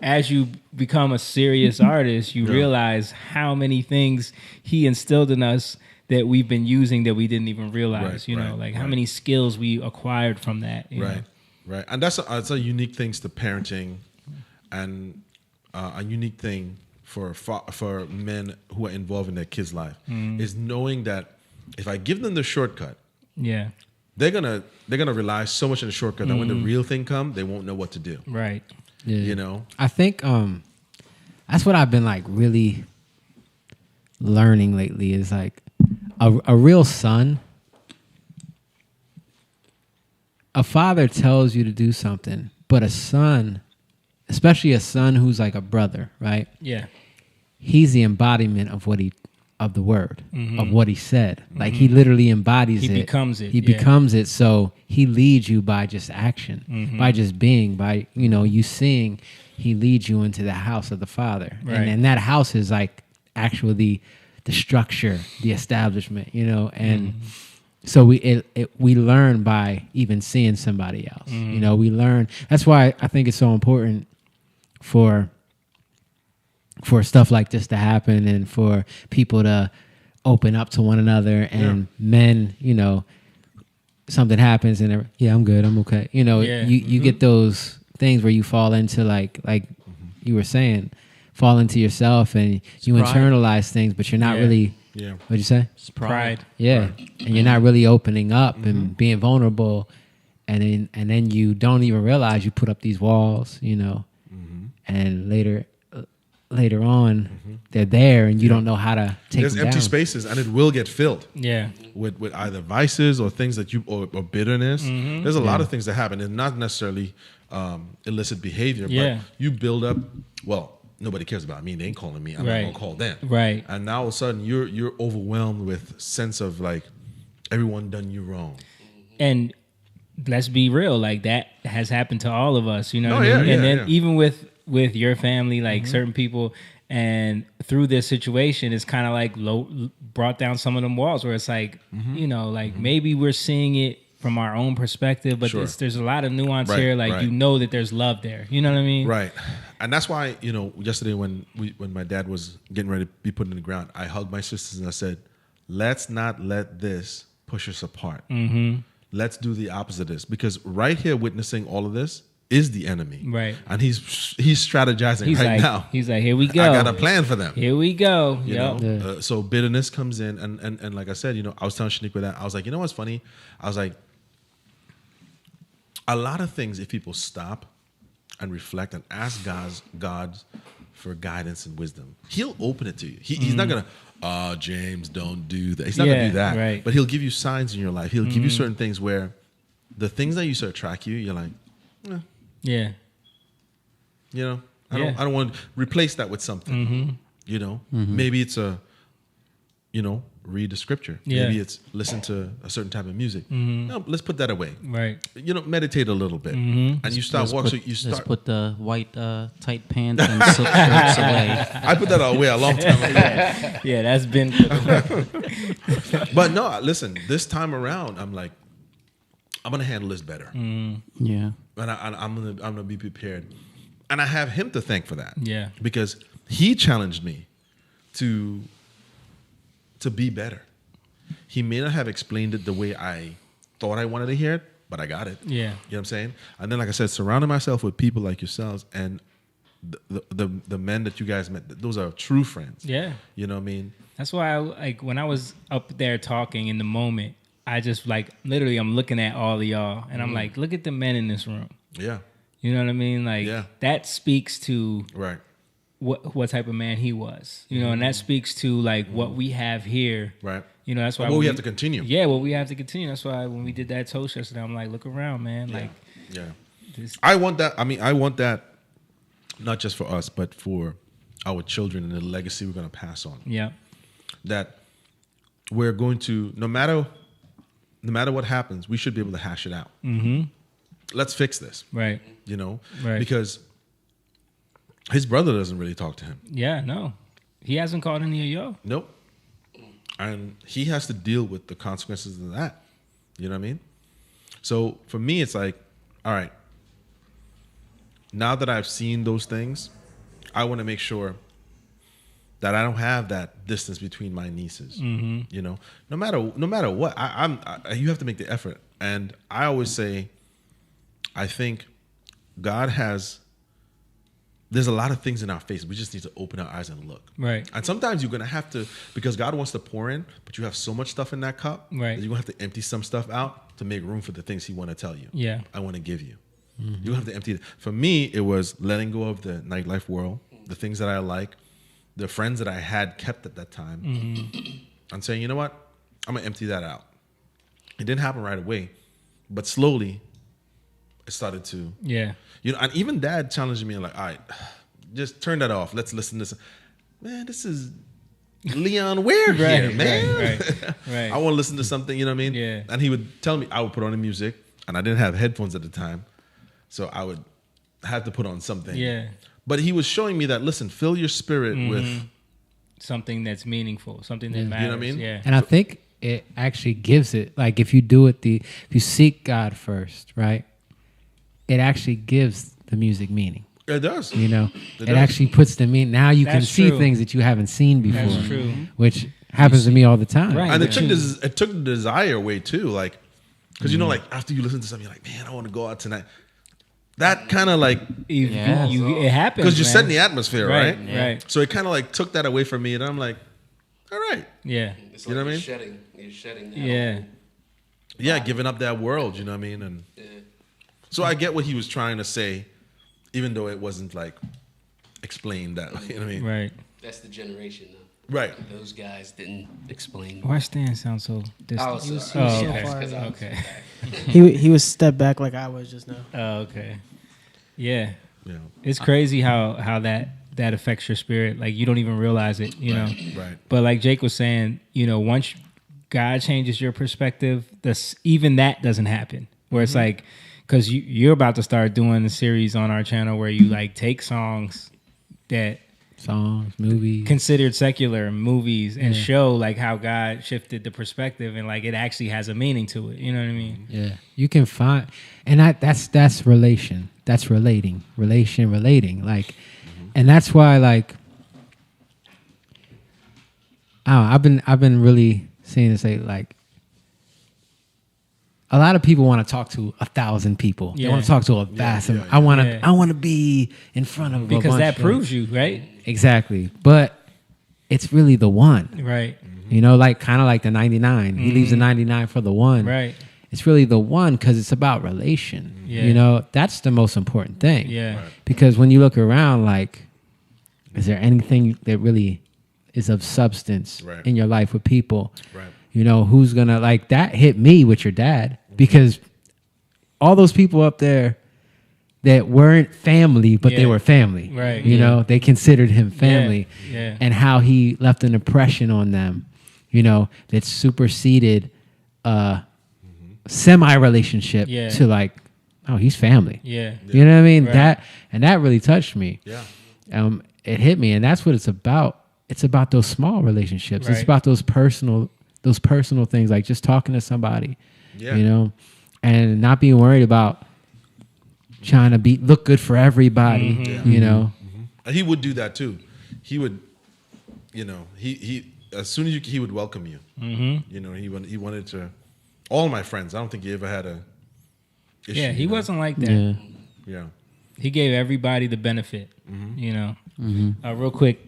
as you become a serious artist, you realize how many things he instilled in us that we've been using that we didn't even realize. Right, you know, right, like how right. many skills we acquired from that. You know? Right. And that's a unique thing to parenting, and a unique thing for men who are involved in their kids' life is knowing that if I give them the shortcut, Yeah. they're gonna rely so much on the shortcut that when the real thing comes, they won't know what to do. Right. Yeah. You know? I think that's what I've been like really learning lately is like a real son. A father tells you to do something, but a son, especially a son who's like a brother, right? Yeah. He's the embodiment of of the word, of what he said. Like he literally embodies He it. becomes it, He yeah. becomes it. So he leads you by just action, by just being, by, you know, you seeing, he leads you into the house of the Father. Right. And that house is like actually the structure, the establishment, you know, and so we learn by even seeing somebody else. You know, we learn. That's why I think it's so important for stuff like this to happen and for people to open up to one another and men, you know, something happens and they're, yeah, I'm good, I'm okay. You know, Yeah. you get those things where you fall into like you were saying, fall into yourself and you pride. internalize things, but you're not Yeah. really, Yeah. what'd you say? It's Pride. Yeah. And you're not really opening up and being vulnerable. And then you don't even realize you put up these walls, you know, and later on they're there and you don't know how to take There's them empty down. spaces, and it will get filled Yeah. with either vices or things that or bitterness. There's a lot of things that happen, and not necessarily illicit behavior. Yeah. But you build up. Well, nobody cares about me. They ain't calling me. I'm Right. not gonna call them. Right. And now all of a sudden you're overwhelmed with sense of like everyone done you wrong. And let's be real, like that has happened to all of us, you know Oh, what I yeah, mean? yeah, And then yeah. even with your family, like certain people, and through this situation, it's kind of like brought down some of them walls where it's like, you know, like maybe we're seeing it from our own perspective, but Sure. there's a lot of nuance Right, here. Like right. you know that there's love there. You know what I mean? Right. And that's why, you know, yesterday when my dad was getting ready to be put in the ground, I hugged my sisters and I said, let's not let this push us apart. Let's do the opposite of this, because right here witnessing all of this is the enemy. Right. And he's strategizing He's right like, now. he's like, here we go. I got a plan for them. Here we go. You Yep. know, so bitterness comes in, and like I said, you know, I was telling Shaniqua that I was like, you know what's funny? I was like, a lot of things, if people stop and reflect and ask God for guidance and wisdom, he'll open it to you. He's not gonna, James, don't do that. He's not gonna do that. Right. But he'll give you signs in your life. He'll give you certain things where the things that used to attract you, you're like, Yeah. you know, Yeah. I don't want to replace that with something. You know, maybe it's read the scripture. Yeah. Maybe it's listen to a certain type of music. No, let's put that away. Right. You know, meditate a little bit, and you start walking. So you Let's start. put the white tight pants and silk shirts away. I put that away a long time ago. Yeah, that's been. But no, listen. This time around, I'm like, I'm gonna handle this better, Yeah. and I'm gonna be prepared, and I have him to thank for that. Yeah. Because he challenged me to be better. He may not have explained it the way I thought I wanted to hear it, but I got it. Yeah. You know what I'm saying? And then, like I said, surrounding myself with people like yourselves and the men that you guys met, those are true friends. Yeah. You know what I mean? That's why when I was up there talking in the moment, I just literally I'm looking at all of y'all and I'm like, look at the men in this room. Yeah. You know what I mean? Like Yeah. that speaks to Right. what type of man he was. You know, and that speaks to like what we have here. Right. You know, that's why What we have to continue. Yeah, what we have to continue. That's why when we did that toast yesterday, I'm like, look around, man. Like Yeah. this, I want that. I mean, I want that not just for us, but for our children and the legacy we're going to pass on. yeah. That we're going to, no matter what happens, we should be able to hash it out. Mm-hmm. Let's fix this. Right. You know? Right. Because his brother doesn't really talk to him. Yeah, no. He hasn't called any of y'all. Nope. And he has to deal with the consequences of that. You know what I mean? So for me, it's like, all right, now that I've seen those things, I want to make sure that I don't have that distance between my nieces. Mm-hmm. You know, no matter what, you have to make the effort. And I always say, I think God has. There's a lot of things in our face. We just need to open our eyes and look. Right. And sometimes you're gonna have to, because God wants to pour in, but you have so much stuff in that cup. Right. That you're gonna have to empty some stuff out to make room for the things He want to tell you. Yeah. I want to give you. You have to empty it. For me, it was letting go of the nightlife world, the things that I like, the friends that I had kept at that time, and saying, you know what, I'm gonna empty that out. It didn't happen right away, but slowly, it started to. Yeah. You know, and even Dad challenged me like, all right, just turn that off. Let's listen to this. Man, this is Leon Ware here, Right, man. right. I want to listen to something, you know what I mean? Yeah. And he would tell me, I would put on the music, and I didn't have headphones at the time, so I would have to put on something. Yeah. But he was showing me that, listen, fill your spirit with, Something that's meaningful, something that matters. You know what I mean? Yeah. And I think it actually gives it, like if you do it, if you seek God first, right? It actually gives the music meaning. it does. You know, It it does. actually puts the meaning. Now you can That's see true. things that you haven't seen before. That's true. Which happens to me all the time. Right. And Yeah. it took the desire away too, like, because you know, like after you listen to something, you're like, man, I want to go out tonight. That kind of like, Yeah. It happens. because you're man. setting the atmosphere, right? Right. So it kind of like took that away from me, and I'm like, all right, Yeah. It's You know what I mean? You're shedding that. Yeah. yeah, giving up that world, you know what I mean? And so I get what he was trying to say, even though it wasn't like explained that way, you know what I mean? Right. That's the generation, though. Right. Those guys didn't explain. Why Stan sound so distant? Oh, sorry. Oh, Yeah, okay. it's 'cause I was Okay. He was stepped back like I was just now. Oh, okay. Yeah. Yeah. It's crazy how that affects your spirit. Like you don't even realize it, you know. Right. But like Jake was saying, you know, once God changes your perspective, even that doesn't happen. Where it's like, because you're about to start doing a series on our channel where you like take songs that Songs, movies. considered secular movies and show like how God shifted the perspective and like it actually has a meaning to it. You know what I mean? Yeah, you can find, and that's relation. That's relating, relating. Like, and that's why like, I don't know, I've been really seeing this say like, a lot of people want to talk to 1,000 people. They Yeah. want to talk to a vast. yeah, yeah. I want to. Yeah. I want to be in front of a Because bunch that of- proves you, right? exactly. But it's really the one. Right. You know, like kind of like the 99. He leaves the 99 for the one. Right. It's really the one because it's about relation. Yeah. You know, that's the most important thing. Yeah. Right. Because when you look around, like Is there anything that really is of substance Right. in your life with people? Right. You know, who's gonna like that hit me with your dad because all those people up there that weren't family, but they Yeah. were family. Right. You know, they considered him family. Yeah. And how he left an impression on them, you know, that superseded a semi-relationship Yeah. to like, oh, he's family. Yeah. You know what I mean? Right. That really touched me. Yeah. It hit me, and that's what it's about. It's about those small relationships. It's Right. about those personal things, like just talking to somebody, Yeah. you know, and not being worried about trying to look good for everybody, Mm-hmm. you know. And he would do that too. He would, you know, he as soon as he would welcome you. Mm-hmm. You know, he wanted to. All my friends, I don't think he ever had a issue. Yeah, he you know? wasn't like that. Yeah. Yeah. He gave everybody the benefit, you know. Mm-hmm. Real quick,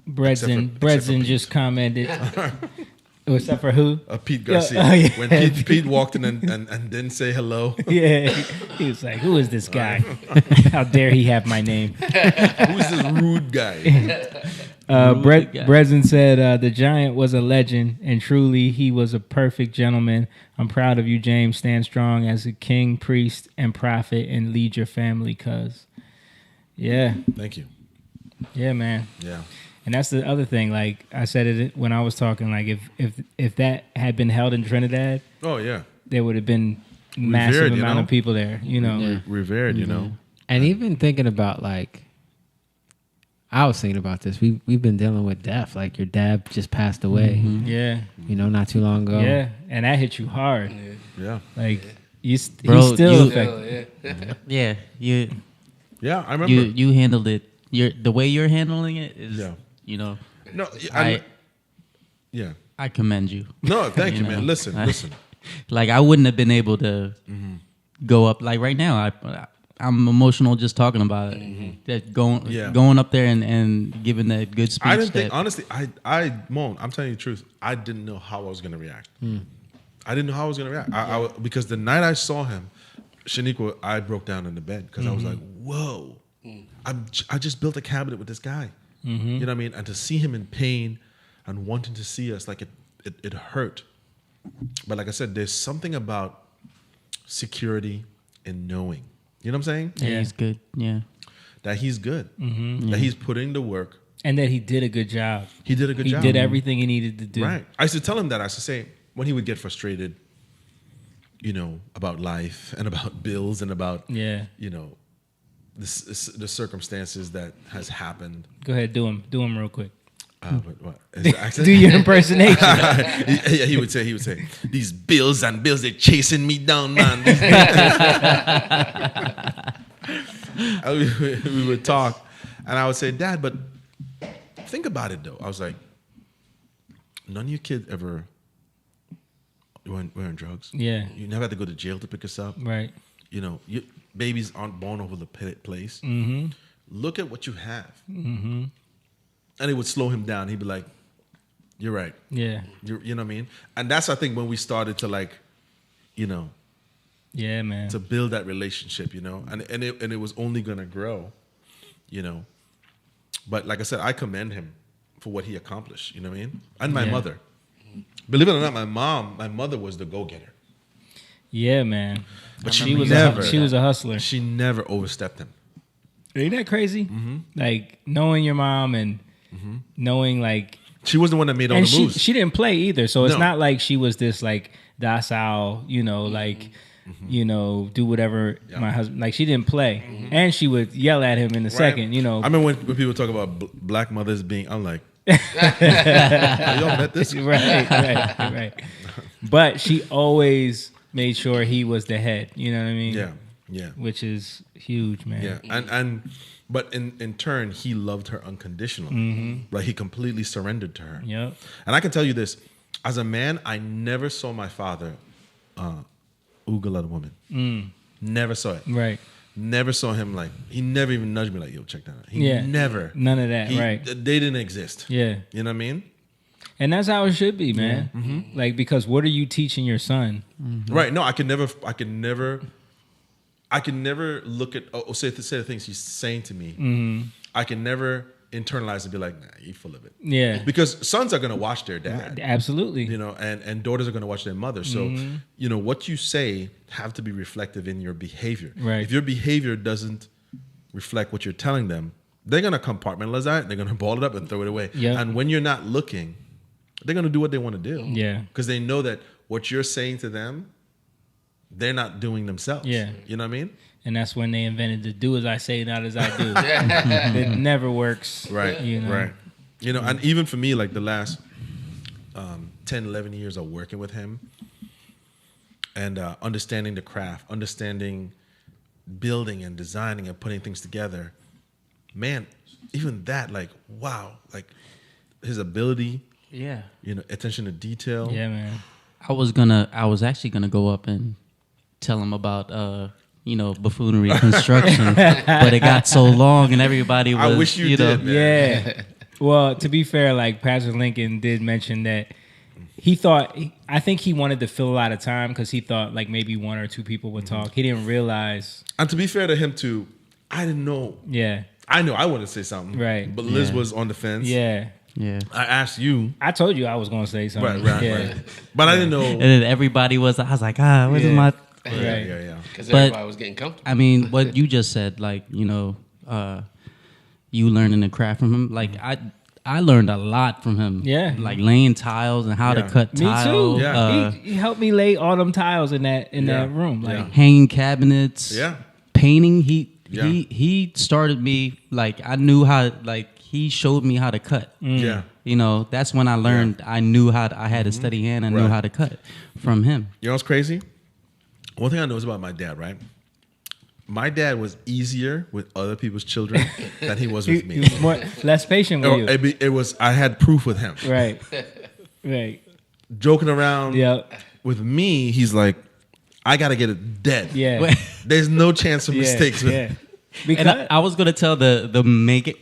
Bredson except for Pete. just commented. Except for who? Pete Garcia. oh, yeah. When Pete walked in and didn't say hello. Yeah, he was like, "Who is this guy? How dare he have my name?" Who's this rude guy? Bredson said the Giant was a legend, and truly he was a perfect gentleman. I'm proud of you, James. Stand strong as a king, priest, and prophet, and lead your family, cuz. Yeah, Thank you. yeah, man. Yeah. And that's the other thing. Like I said it when I was talking. Like if that had been held in Trinidad, Oh yeah. there would have been massive Revered, you amount know? of people there. You know. Yeah. Revered, you know. And even thinking about like, I was thinking about this. We've been dealing with death. Like your dad just passed away, Yeah. you know, not too long ago. Yeah. And that hit you hard. Yeah. Like he's Bro, still you- affected. Yeah, you Yeah, I remember. you handled it. The way you're handling it is, Yeah. you know, No, yeah. I commend you. No, thank you, know, man. Listen. Like I wouldn't have been able to go up like right now. I'm emotional just talking about it. That going up there and giving that good speech. I didn't think honestly. Moan. I'm telling you the truth. I didn't know how I was gonna react. I didn't know how I was gonna react. Because the night I saw him, Shaniqua, I broke down in the bed because I was like, "Whoa!" I just built a cabinet with this guy. You know what I mean? And to see him in pain and wanting to see us, like it hurt. But like I said, there's something about security in knowing. You know what I'm saying? Yeah, he's good. Yeah. That he's good. That he's putting the work. And that he did a good job. He did a good job. He did everything he needed to do. Right. I used to tell him that. I used to say, when he would get frustrated, you know, about life and about bills and about, Yeah. you know, the circumstances that has happened. Go ahead, do him real quick. What? Is it accent? Do your impersonation. Yeah, he would say, these bills, they're chasing me down, man. We would talk, and I would say, Dad, but think about it, though. I was like, none of your kids ever were on drugs. Yeah. You never had to go to jail to pick us up. Right. You know, babies aren't born over the place. Mm-hmm. Look at what you have. Mm-hmm. And it would slow him down. He'd be like, you're right. Yeah. You know what I mean? And that's, I think, when we started to, like, you know, Yeah, man. to build that relationship, you know, and it was only gonna grow, you know. But like I said, I commend him for what he accomplished. You know what I mean? And my Yeah. mother, believe it or not, my mother was the go-getter. Yeah, man. But she she was never- she was a hustler. She never overstepped him. Ain't that crazy? Like knowing your mom and knowing like, She was the one that made all and the moves. she didn't play either. So it's No. not like she was this like docile, you know, like you know, do whatever my husband like. She didn't play, and she would yell at him in a second. You know, I remember when people talk about black mothers being, I'm like, y'all met this? right. But she always made sure he was the head. You know what I mean? Yeah. Which is huge, man. Yeah, but in turn, he loved her unconditionally. Like he completely surrendered to her. Yep. And I can tell you this: as a man, I never saw my father oogle at a woman. Never saw it. Right. Never saw him like he never even nudged me like, "Yo, check that out." He Yeah. never. None of that. Right. They didn't exist. Yeah. You know what I mean? And that's how it should be, man. Like, because what are you teaching your son? Right. No, I can never look at say the things he's saying to me. I can never internalize and be like, nah, you full of it. Yeah. Because sons are going to watch their dad. Absolutely. You know, and daughters are going to watch their mother. So, you know, what you say have to be reflective in your behavior. Right. If your behavior doesn't reflect what you're telling them, they're going to compartmentalize that. They're going to ball it up and throw it away. Yeah. And when you're not looking, they're going to do what they want to do. Yeah. Because they know that what you're saying to them, they're not doing themselves. Yeah. You know what I mean? And that's when they invented the do as I say, not as I do. It never works. Right. You know? Right. You know, and even for me, like the last 10, 11 years of working with him and understanding the craft, understanding building and designing and putting things together, man, even that, like, wow, like his ability, Yeah. you know, attention to detail. Yeah, man. I was actually gonna go up and tell him about buffoonery construction, but it got so long and everybody was. I wish you know, did, man. Yeah. Well, to be fair, like Pastor Lincoln did mention that he thought, I think he wanted to fill a lot of time because he thought like maybe one or two people would talk. He didn't realize. And to be fair to him too, I didn't know. Yeah. I know I wanted to say something. Right. But Liz Yeah. was on the fence. Yeah. Yeah. I asked you. I told you I was going to say something. Right. But I didn't know. And then everybody was. I was like, where's Yeah. my? Yeah. Because But- everybody was getting comfortable. I mean, what you just said, like you learning the craft from him. Like I learned a lot from him. Yeah. Like laying tiles and how to Yeah. cut Me tile. too. Yeah. He helped me lay all them tiles in that room. Like, Yeah. Hanging cabinets. Yeah. Painting. Yeah. He started me like I knew how. Like he showed me how to cut. Yeah. You know, that's when I learned. I knew how. I had a steady hand. I knew Right. how to cut from him. You know what's crazy? One thing I know is about my dad, right? My dad was easier with other people's children than he was with he me. was less patient with you. It was, I had proof with him. Right. Right. Joking around Yep. with me, he's like, I got to get it dead. Yeah. There's no chance of Yeah. mistakes. Yeah. And I was gonna tell the make it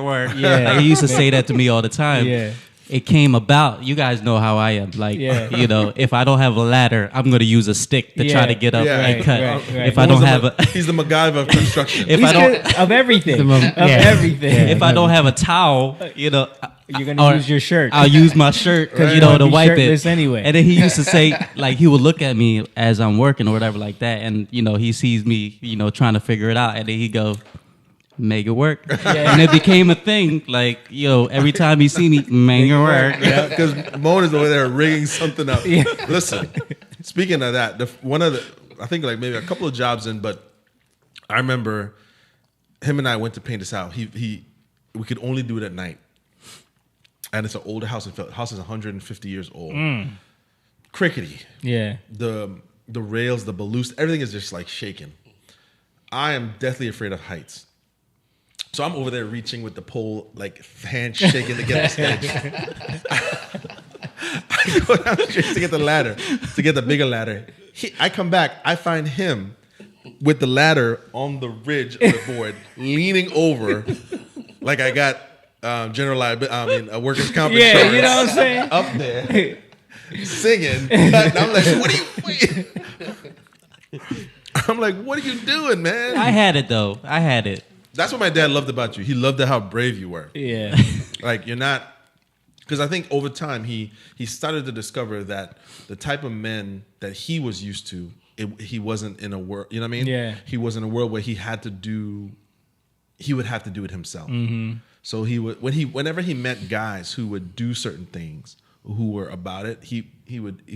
work. Yeah. Like, he used to say that to me all the time. Yeah. It came about. You guys know how I am. Like, Yeah. you know, if I don't have a ladder, I'm gonna use a stick to try Yeah. to get up Yeah. and Right, cut. right. If I don't have a He's the MacGyver of construction. if He's I don't good of everything. Yeah. Everything. if I don't have a towel, you know, You're gonna or use your shirt. I'll use my shirt, Right. you know, You're to gonna be wipe shirtless it anyway. And then he used to say, like, he would look at me as I'm working or whatever like that, and you know, he sees me, you know, trying to figure it out, and then he go, make it work. Yeah. And it became a thing. Like, yo, every time he see me, make it work. Yeah, because Moan is over there rigging something up. Yeah. Listen, speaking of that, I think like maybe a couple of jobs in, but I remember him and I went to paint this out. We could only do it at night, and it's an older house. The house is 150 years old. Crickety. Yeah. The rails, the balloons, everything is just like shaking. I am deathly afraid of heights. So I'm over there reaching with the pole, like hand shaking to get this edge. I go downstairs to get the ladder, to get the bigger ladder. I come back, I find him with the ladder on the ridge of the board, leaning over, like I got a workers' comp Yeah, insurance you know what I'm saying? up there, singing. And I'm like, what are you doing, man? I had it though. I had it. That's what my dad loved about you. He loved how brave you were. Yeah. Like you're not, because I think over time he started to discover that the type of men that he was used to, he wasn't in a world. You know what I mean? Yeah. He was in a world where he would have to do it himself. Mm-hmm. So whenever he met guys who would do certain things, who were about it, he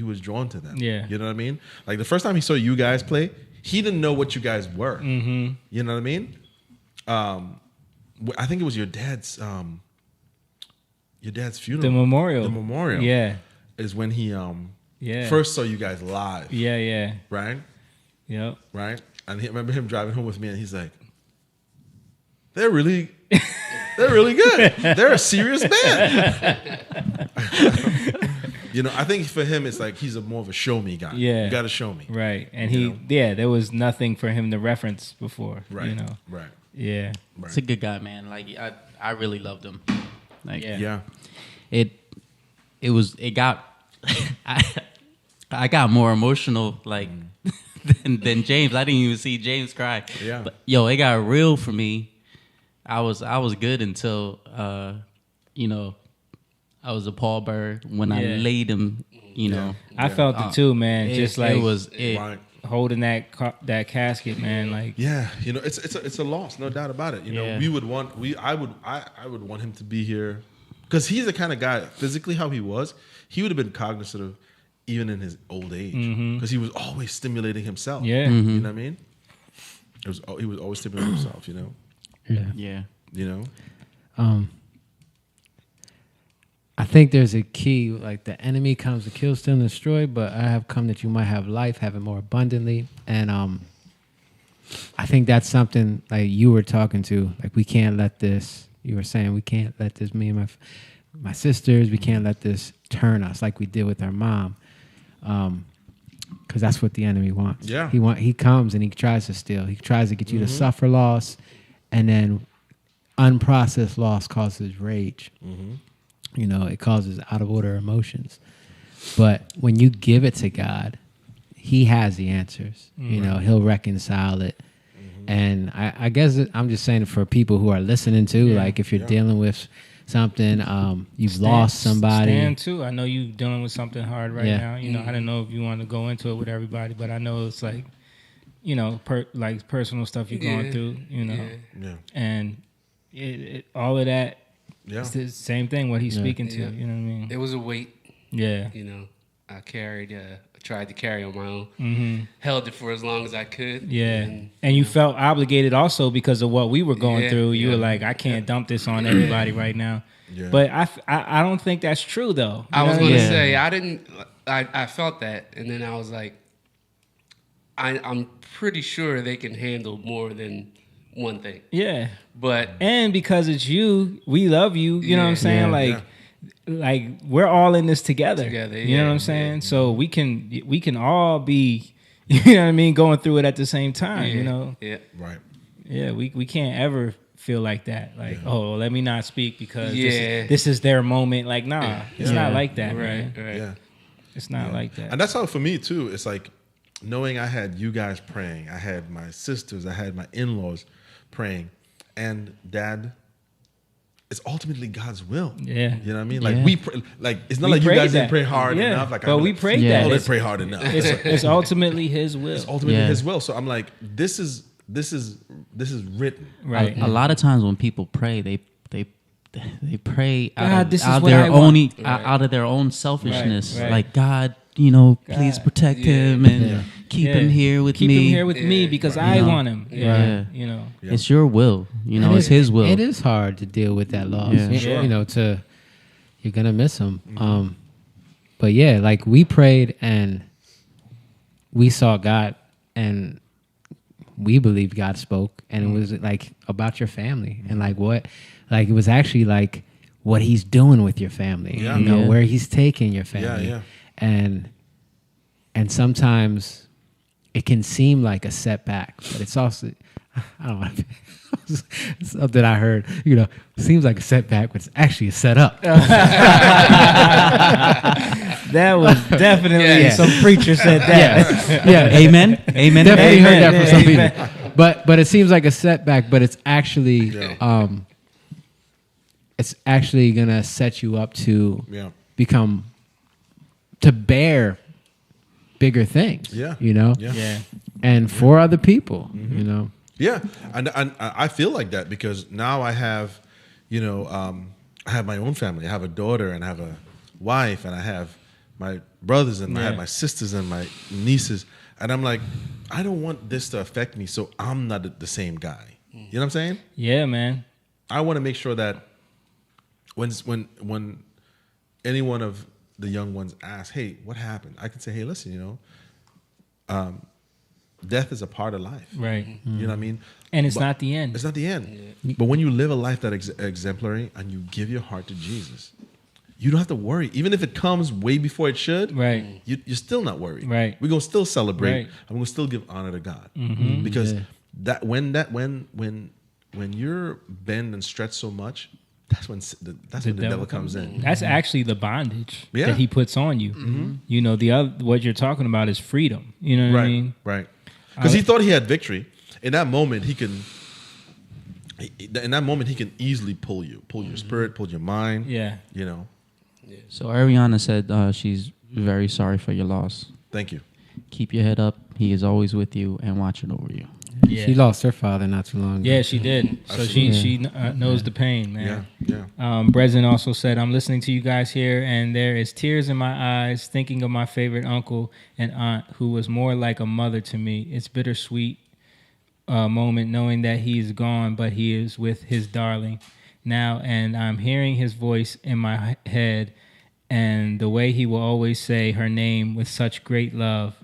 was drawn to them. Yeah. You know what I mean? Like the first time he saw you guys play, he didn't know what you guys were. Mm-hmm. You know what I mean? I think it was your dad's funeral. The memorial. The memorial. Yeah. Is when he Yeah. first saw you guys live. Yeah. Yeah. Right? Yep. Right? And I remember him driving home with me and he's like, they're really good. They're a serious band. You know, I think for him it's like he's more of a show me guy. Yeah. You gotta show me. Right. And You know? there was nothing for him to reference before. Right. You know. Right. Yeah. Right. He's a good guy, man. Like I really loved him. Like Yeah. Yeah. it got I got more emotional like than James. I didn't even see James cry. Yeah. But yo, it got real for me I was good until you know, I was a pallbearer when I Yeah. laid him. You know, I felt it too, man. Just like it was it. Right. holding that casket, man. Like, Yeah, you know, it's a loss, no doubt about it. You know, Yeah. I would want him to be here because he's the kind of guy physically how he would have been cognizant of even in his old age because he was always stimulating himself. Yeah. You know what I mean? He was always stimulating himself. You know, Yeah. you know. I think there's a key, like the enemy comes to kill, steal, and destroy, but I have come that you might have life, have it more abundantly. And I think that's something like you were talking to, like we can't let this, you were saying we can't let this, me and my sisters, we can't let this turn us like we did with our mom. Because that's what the enemy wants. Yeah. He comes and he tries to steal. He tries to get you to suffer loss, and then unprocessed loss causes rage. You know, it causes out of order emotions. But when you give it to God, He has the answers. You know, He'll reconcile it. And I guess I'm just saying for people who are listening to, like if you're dealing with something, you've lost somebody. Stan too. I know you dealing with something hard right Yeah. now. You know, I don't know if you want to go into it with everybody, but I know it's like, you know, like personal stuff you're going through. You know, Yeah. and all of that. Yeah. It's the same thing. What he's speaking to. Yeah. You know what I mean? It was a weight, Yeah. you know. I tried to carry on my own. Held it for as long as I could. Yeah. And you felt obligated also because of what we were going Yeah, through. You yeah. were like, I can't dump this on everybody right now. Yeah. But I don't think that's true though. I You was know what going to mean? say, I felt that. And then I was like, I'm pretty sure they can handle more than one thing. Yeah. But And because it's you, we love you. You know what I'm Yeah. saying? Yeah. Like we're all in this together. Together, You know yeah, what I'm saying? So we can all be, you know what I mean, going through it at the same time. You know? Yeah. Right. Yeah. We can't ever feel like that. Like, oh, let me not speak because Yeah. this is their moment. Like, nah, it's Yeah. not like that, Right, man. right. Yeah. It's not like that. And that's how for me too. It's like knowing I had you guys praying, I had my sisters, I had my in-laws praying, and Dad. It's ultimately God's will. Yeah. You know what I mean? Like Yeah. we pray, like it's not We like you prayed guys didn't that. pray hard Yeah. enough. Like But we prayed Yeah. that. Oh, they It's, pray hard enough. it's ultimately His will. It's ultimately Yeah. His will. So I'm like, this is written. Right. A lot of times when people pray, they pray God, out, this is of what their I own want. out of their own selfishness. Right, right. Like God, you know, please protect him and Yeah. keep Yeah. him here with Keep me. him here with me because I know? want him. Yeah. You know. Yeah. It's your will. You know, And it's His will. It is hard to deal with that loss. Yeah. You- You know, you're gonna miss him. But yeah, like we prayed and we saw God and we believed God spoke, and it was like about your family and like it was actually like what He's doing with your family. Yeah. You know, Yeah. where He's taking your family. Yeah. And sometimes it can seem like a setback, but it's also, I don't know, something I heard, you know, seems like a setback, but it's actually a setup. That was definitely Yeah. some preacher said that. Yeah. Amen. Amen. Definitely Amen. heard that from some Amen. people. But it seems like a setback, but it's actually, Yeah. it's actually going to set you up to Yeah. to bear bigger things. Yeah. You know? Yeah. Yeah. And for other people, you know? Yeah, and I feel like that because now I have, you know, I have my own family. I have a daughter and I have a wife and I have my brothers and I have Yeah. my sisters and my nieces. And I'm like, I don't want this to affect me, so I'm not the same guy. You know what I'm saying? Yeah, man. I want to make sure that when any one of the young ones ask, "Hey, what happened?" I can say, "Hey, listen, you know, death is a part of life, Right. You know what I mean? And it's But not the end. It's not the end. But when you live a life that exemplary and you give your heart to Jesus, you don't have to worry. Even if it comes way before it should, Right. you're still not worried. Right. We're gonna still celebrate. Right. And we're gonna still give honor to God Mm-hmm. because when you're bent and stretched so much, that's when the devil comes in. That's actually the bondage Yeah. that he puts on you. You know, what you're talking about is freedom. You know what I Right, mean? right. Because he thought he had victory. In that moment, he can in that moment, he can easily pull your spirit, pull your mind. Yeah. You know. So Ariana said she's very sorry for your loss. Thank you. Keep your head up. He is always with you and watching over you. Yeah. She lost her father not too long ago. Yeah, she did. So she knows the pain, man. Yeah. Breslin also said, I'm listening to you guys here, and there is tears in my eyes thinking of my favorite uncle and aunt who was more like a mother to me. It's bittersweet moment knowing that he is gone, but he is with his darling now, and I'm hearing his voice in my head and the way he will always say her name with such great love.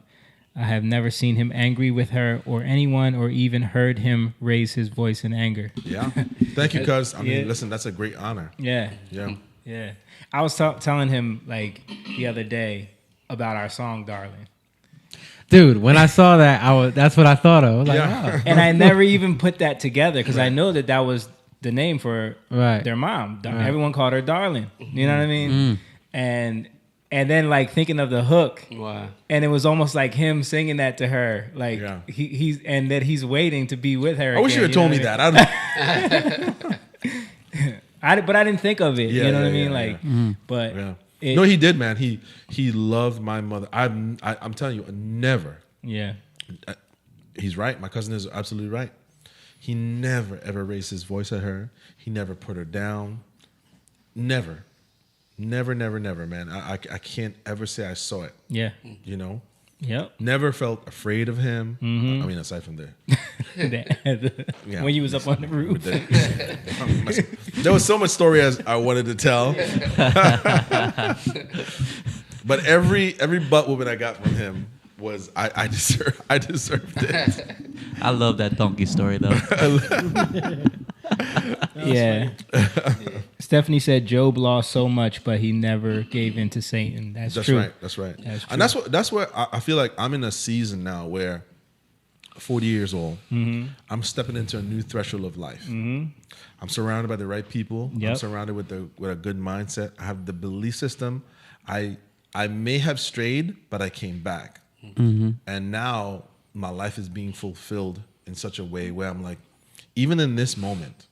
I have never seen him angry with her or anyone, or even heard him raise his voice in anger. Yeah. Thank you, cuz. I mean, Yeah. listen, that's a great honor. Yeah. Yeah. Yeah. I was telling him like the other day about our song, Darling. Dude, when I saw that, that's what I thought of. I was like, Yeah. And I never even put that together because I know that was the name for Right. their mom. Right. Everyone called her Darling. You know what I mean? And then like thinking of the hook, Wow. and it was almost like him singing that to her, like Yeah. he's and that he's waiting to be with her. I wish you had told me that. But I didn't think of it. Yeah, you know what I yeah, mean? yeah, Like, but Yeah. it- No, he did, man. He loved my mother. I'm telling you, never. yeah, He's right. My cousin is absolutely right. He never ever raised his voice at her. He never put her down. Never, man. I can't ever say I saw it. yeah, You know, yep. never felt afraid of him. I mean, aside from there. Yeah. When you was up on the roof. There was so much story as I wanted to tell. But every butt whooping I got from him was I deserved it. I love that donkey story though. Yeah. Stephanie said Job lost so much, but he never gave in to Satan. That's true. Right. That's right. That's And that's where I feel like I'm in a season now where 40 years old, I'm stepping into a new threshold of life. I'm surrounded by the right people. I'm Yep. surrounded with a good mindset. I have the belief system. I may have strayed, but I came back. And now my life is being fulfilled in such a way where I'm like, even in this moment,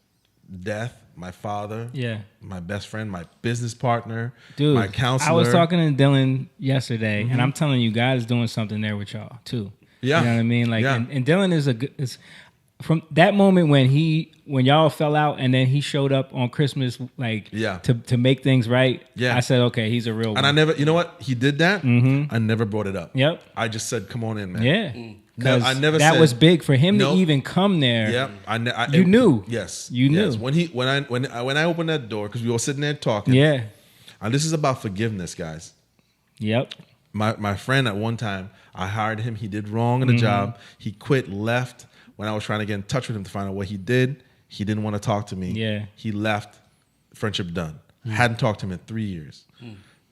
death, my father, Yeah. my best friend, my business partner, Dude, my counselor. I was talking to Dylan yesterday, and I'm telling you, God is doing something there with y'all too. Yeah. You know what I mean? Like, Yeah. and Dylan is from that moment when y'all fell out, and then he showed up on Christmas, like, Yeah. to make things right. Yeah. I said, okay, he's a real one. And I never, you know what? He did that. I never brought it up. Yep. I just said, come on in, man. Yeah. No, 'Cause I never that said- was big for him Nope. to even come there. Yeah. You knew. Yes. You knew. Yes. When I opened that door, because we were sitting there talking. Yeah. And this is about forgiveness, guys. Yep. My friend at one time, I hired him. He did wrong in the job. He quit, left. When I was trying to get in touch with him to find out what he did, he didn't want to talk to me. Yeah. He left. Friendship done. Hadn't talked to him in 3 years.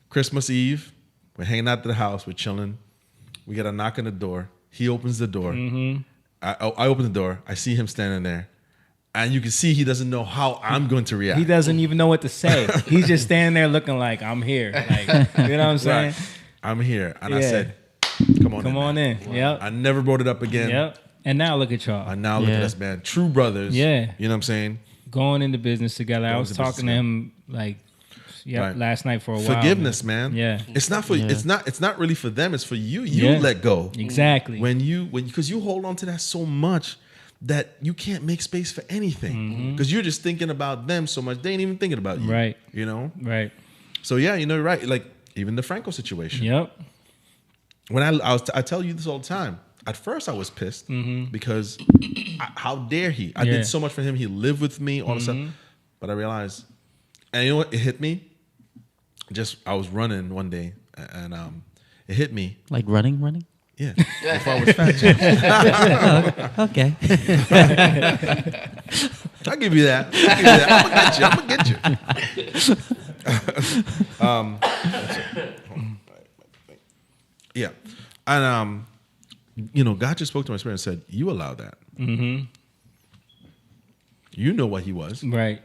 Christmas Eve, we're hanging out at the house. We're chilling. We get a knock on the door. He opens the door. I open the door. I see him standing there. And you can see he doesn't know how I'm going to react. He doesn't even know what to say. He's just standing there looking like, I'm here. Like, you know what I'm saying? Right. I'm here. And I Yeah. said, come on Come in. on man. in. Yep. I never brought it up again. Yep. And now look at y'all. And now look Yeah. at us, man. True brothers. Yeah. You know what I'm saying? Going into business together. I Going was into business talking to him like Right. last night for a while. Forgiveness, man. Yeah. It's not for Yeah. it's not really for them, it's for you. You Yeah. let go. Exactly. When because you hold on to that so much that you can't make space for anything. Because you're just thinking about them so much, they ain't even thinking about you. Right. You know? Right. So yeah, you know, right. Like even the Franco situation. Yep. When I tell you this all the time. At first I was pissed because how dare he? I Yeah. did so much for him. He lived with me, all this stuff. But I realized, and you know what? It hit me. I was running one day and it hit me. Like running? Yeah. Before I was fat. Jim. Okay. I'll give you that. I'm gonna get you. Yeah. And you know, God just spoke to my spirit and said, you allowed that. You know what he was. Right.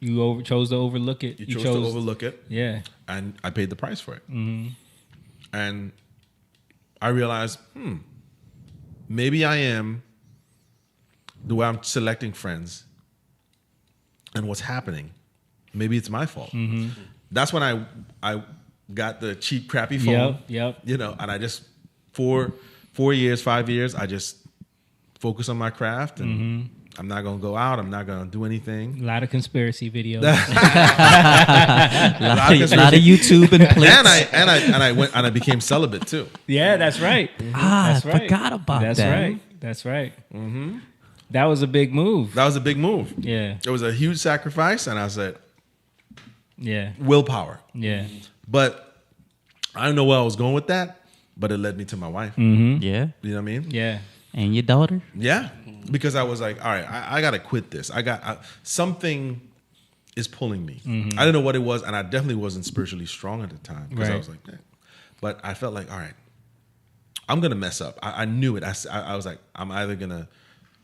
You chose to overlook it. You chose to overlook it. Yeah. And I paid the price for it. And I realized, maybe I am the way I'm selecting friends and what's happening. Maybe it's my fault. That's when I got the cheap, crappy phone. Yep. You know, and I just 4 years, 5 years, I just focus on my craft, and I'm not gonna go out. I'm not gonna do anything. A lot of conspiracy videos. a lot of YouTube and clips. And I went and I became celibate too. Yeah, that's right. I forgot about That's that. right. That's right. That was a big move. That was a big move. Yeah. It was a huge sacrifice, and I said, Yeah. willpower. Yeah. But I don't know where I was going with that, but it led me to my wife. Yeah. You know what I mean? Yeah. And your daughter? Yeah. Because I was like, all right, I got to quit this. Something is pulling me. I didn't know what it was, and I definitely wasn't spiritually strong at the time. Because I Right. was like, eh. But I felt like, all right, I'm going to mess up. I knew it. I was like, I'm either going to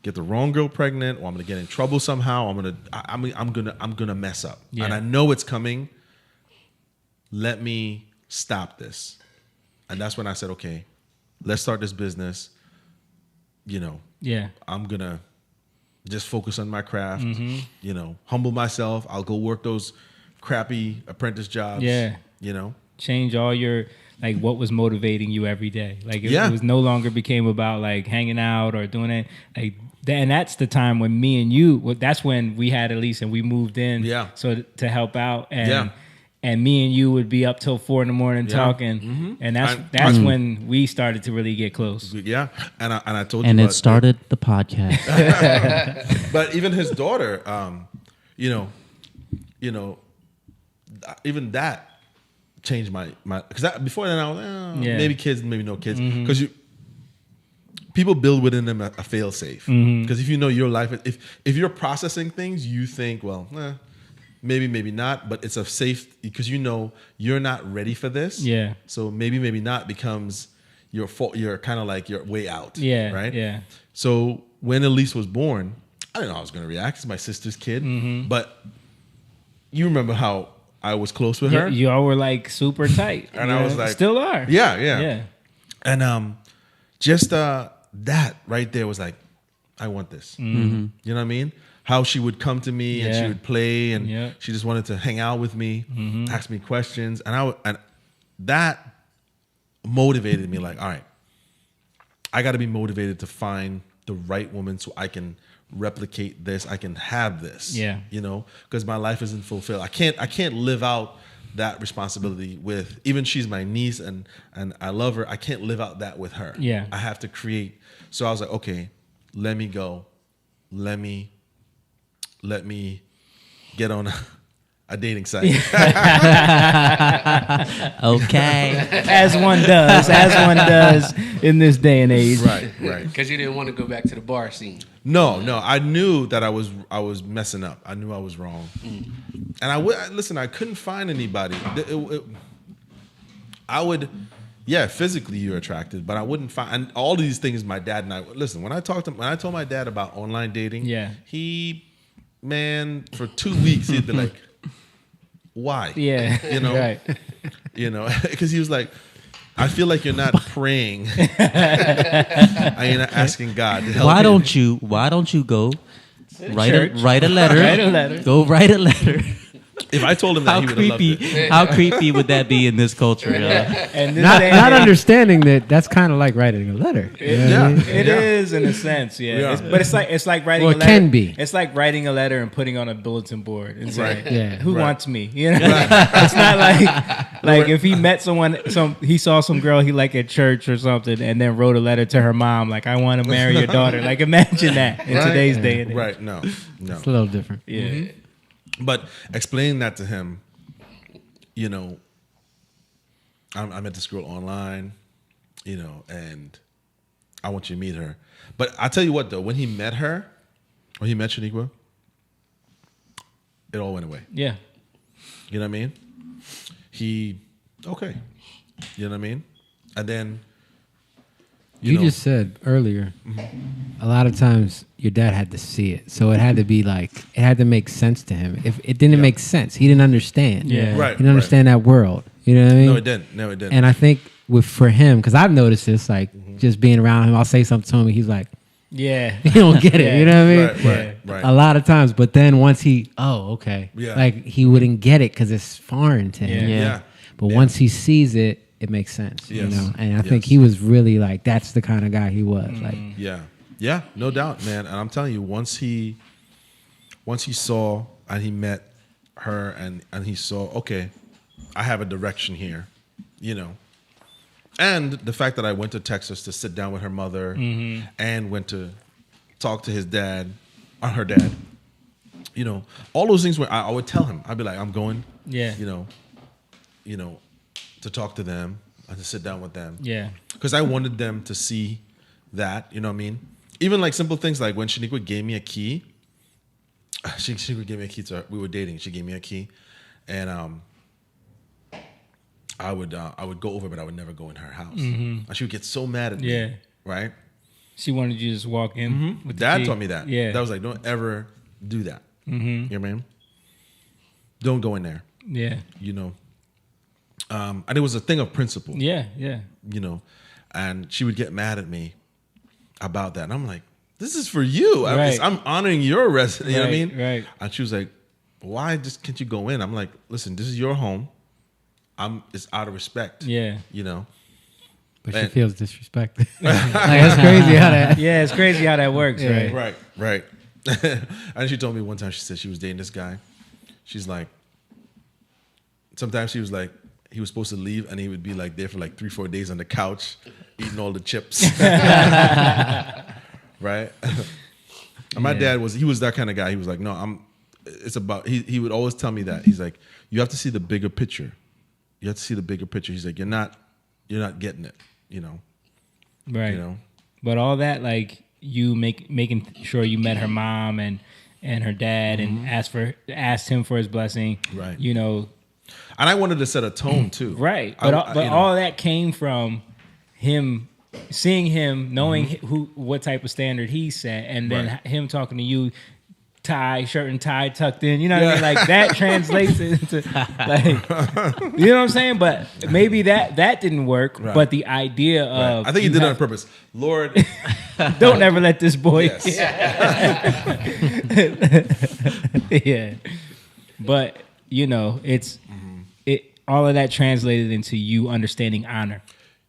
get the wrong girl pregnant, or I'm going to get in trouble somehow. I'm going to mess up. Yeah. And I know it's coming. Let me stop this. And that's when I said, okay, let's start this business. You know, Yeah. I'm going to just focus on my craft, you know, humble myself. I'll go work those crappy apprentice jobs. Yeah. You know? Change all your, like, what was motivating you every day. Like, it Yeah. was no longer became about, like, hanging out or doing it. Like, and that's the time when me and you, that's when we had Elise and we moved in. Yeah. So to help out. And, Yeah. and me and you would be up till 4 a.m. talking. And that's when we started to really get close. Yeah. And I told you. And about it started the podcast. But even his daughter, you know, even that changed my because before then I was maybe kids, maybe no kids, because people build within them a fail safe. Because if you know your life, if you're processing things, you think, well, maybe not, but it's a safe because you know you're not ready for this. Yeah. So maybe not becomes your fault. You're kind of like your way out. Yeah. Right. Yeah. So when Elise was born, I didn't know how I was going to react. It's my sister's kid, but you remember how I was close with her. Y'all were like super tight. And you I know? was like, still are. Yeah. And just that right there was like, I want this. You know what I mean? How she would come to me and she would play and she just wanted to hang out with me, ask me questions, and that motivated me. Like, all right, I got to be motivated to find the right woman so I can replicate this. I can have this. Yeah. You know, because my life isn't fulfilled. I can't live out that responsibility with, even she's my niece and I love her. I can't live out that with her. Yeah. I have to create. So I was like, okay, let me go. Let me get on a dating site. Okay. As one does in this day and age. Right. Because you didn't want to go back to the bar scene. No. I knew that I was messing up. I knew I was wrong. And listen, I couldn't find anybody. I would, physically you're attracted, but I wouldn't find, and all these things my dad and I, listen, when I told my dad about online dating, for 2 weeks, he'd be like, why? Yeah. You know? Right. You know, because he was like, I feel like you're not praying. You're not asking God to help you. Why don't you go write a letter? Write a letter. Go write a letter. If I told him that, he would have loved it. How creepy would that be in this culture? And this Not day and age, understanding that's kind of like writing a letter. You know what I mean? It is in a sense, Yeah. But it's like writing Well, a it letter. can be. It's like writing a letter and putting on a bulletin board and saying, Right. Yeah. "Who Right. wants me?" You know, it's not like if he met someone, he saw some girl he liked at church or something, and then wrote a letter to her mom like, "I want to marry your daughter." Like, imagine that in today's day and age. Right? No. It's a little different. Yeah. But explaining that to him, you know, I met this girl online, you know, and I want you to meet her. But I tell you what, though, when he met Shaniqua, it all went away. Yeah. You know what I mean? Okay. You know what I mean? And then, You know, just said earlier, a lot of times your dad had to see it. So it had to be like, it had to make sense to him. If it didn't make sense, he didn't understand. Yeah. Right, He didn't understand that world. You know what I mean? No, it didn't. And I think for him, because I've noticed this, like just being around him, I'll say something to him, and he's like, Yeah. He don't get it. You know what I mean? Right. A lot of times, but then once he, okay, Yeah. like he wouldn't get it because it's foreign to him. Yeah. But once he sees it, it makes sense. You Yes. know, and I think Yes. he was really like that's the kind of guy he was. Like, Yeah, no doubt, man. And I'm telling you, once he saw and he met her and he saw, okay, I have a direction here, you know. And the fact that I went to Texas to sit down with her mother and went to talk to his dad, or her dad, you know, all those things where I would tell him, I'd be like, I'm going, you know, to talk to them and to sit down with them. Yeah. Because I wanted them to see that, you know what I mean? Even like simple things like when Shaniqua gave me a key, she gave me a key to her. We were dating. She gave me a key, and I would go over, but I would never go in her house. And she would get so mad at me. Yeah. Right. She wanted you to just walk in. With the Dad key. taught me that. Yeah. That was like, don't ever do that. You know what I mean? Don't go in there. Yeah. You know. And it was a thing of principle. Yeah. Yeah. You know, and she would get mad at me about that. And I'm like, this is for you. Right. I'm honoring your rest. You know what I Right, mean? right. And she was like, why just can't you go in? I'm like, listen, this is your home. It's out of respect. Yeah. You know? but she And- feels disrespected. Like that's crazy how that. Yeah. It's crazy how that works, right? Right. And she told me one time, she said she was dating this guy. She's like, sometimes she was like, he was supposed to leave and he would be like there for like 3-4 days on the couch eating all the chips. Right? And my dad he was that kind of guy. He was like, no, it's about, he would always tell me that. He's like, you have to see the bigger picture. You have to see the bigger picture. He's like, you're not getting it, you know? Right. You know? But all that, like you making sure you met her mom and her dad and asked him for his blessing. Right. You know. And I wanted to set a tone too. Right. But you know. all that came from him seeing him, knowing what type of standard he set, and then Right. him talking to you, shirt and tie tucked in. You know what I mean? Like that translates into like, you know what I'm saying? But maybe that didn't work. Right. But the idea Right. of I think he did it on purpose. Lord, don't ever let this boy. yes. Yeah. But you know, it all of that translated into you understanding honor.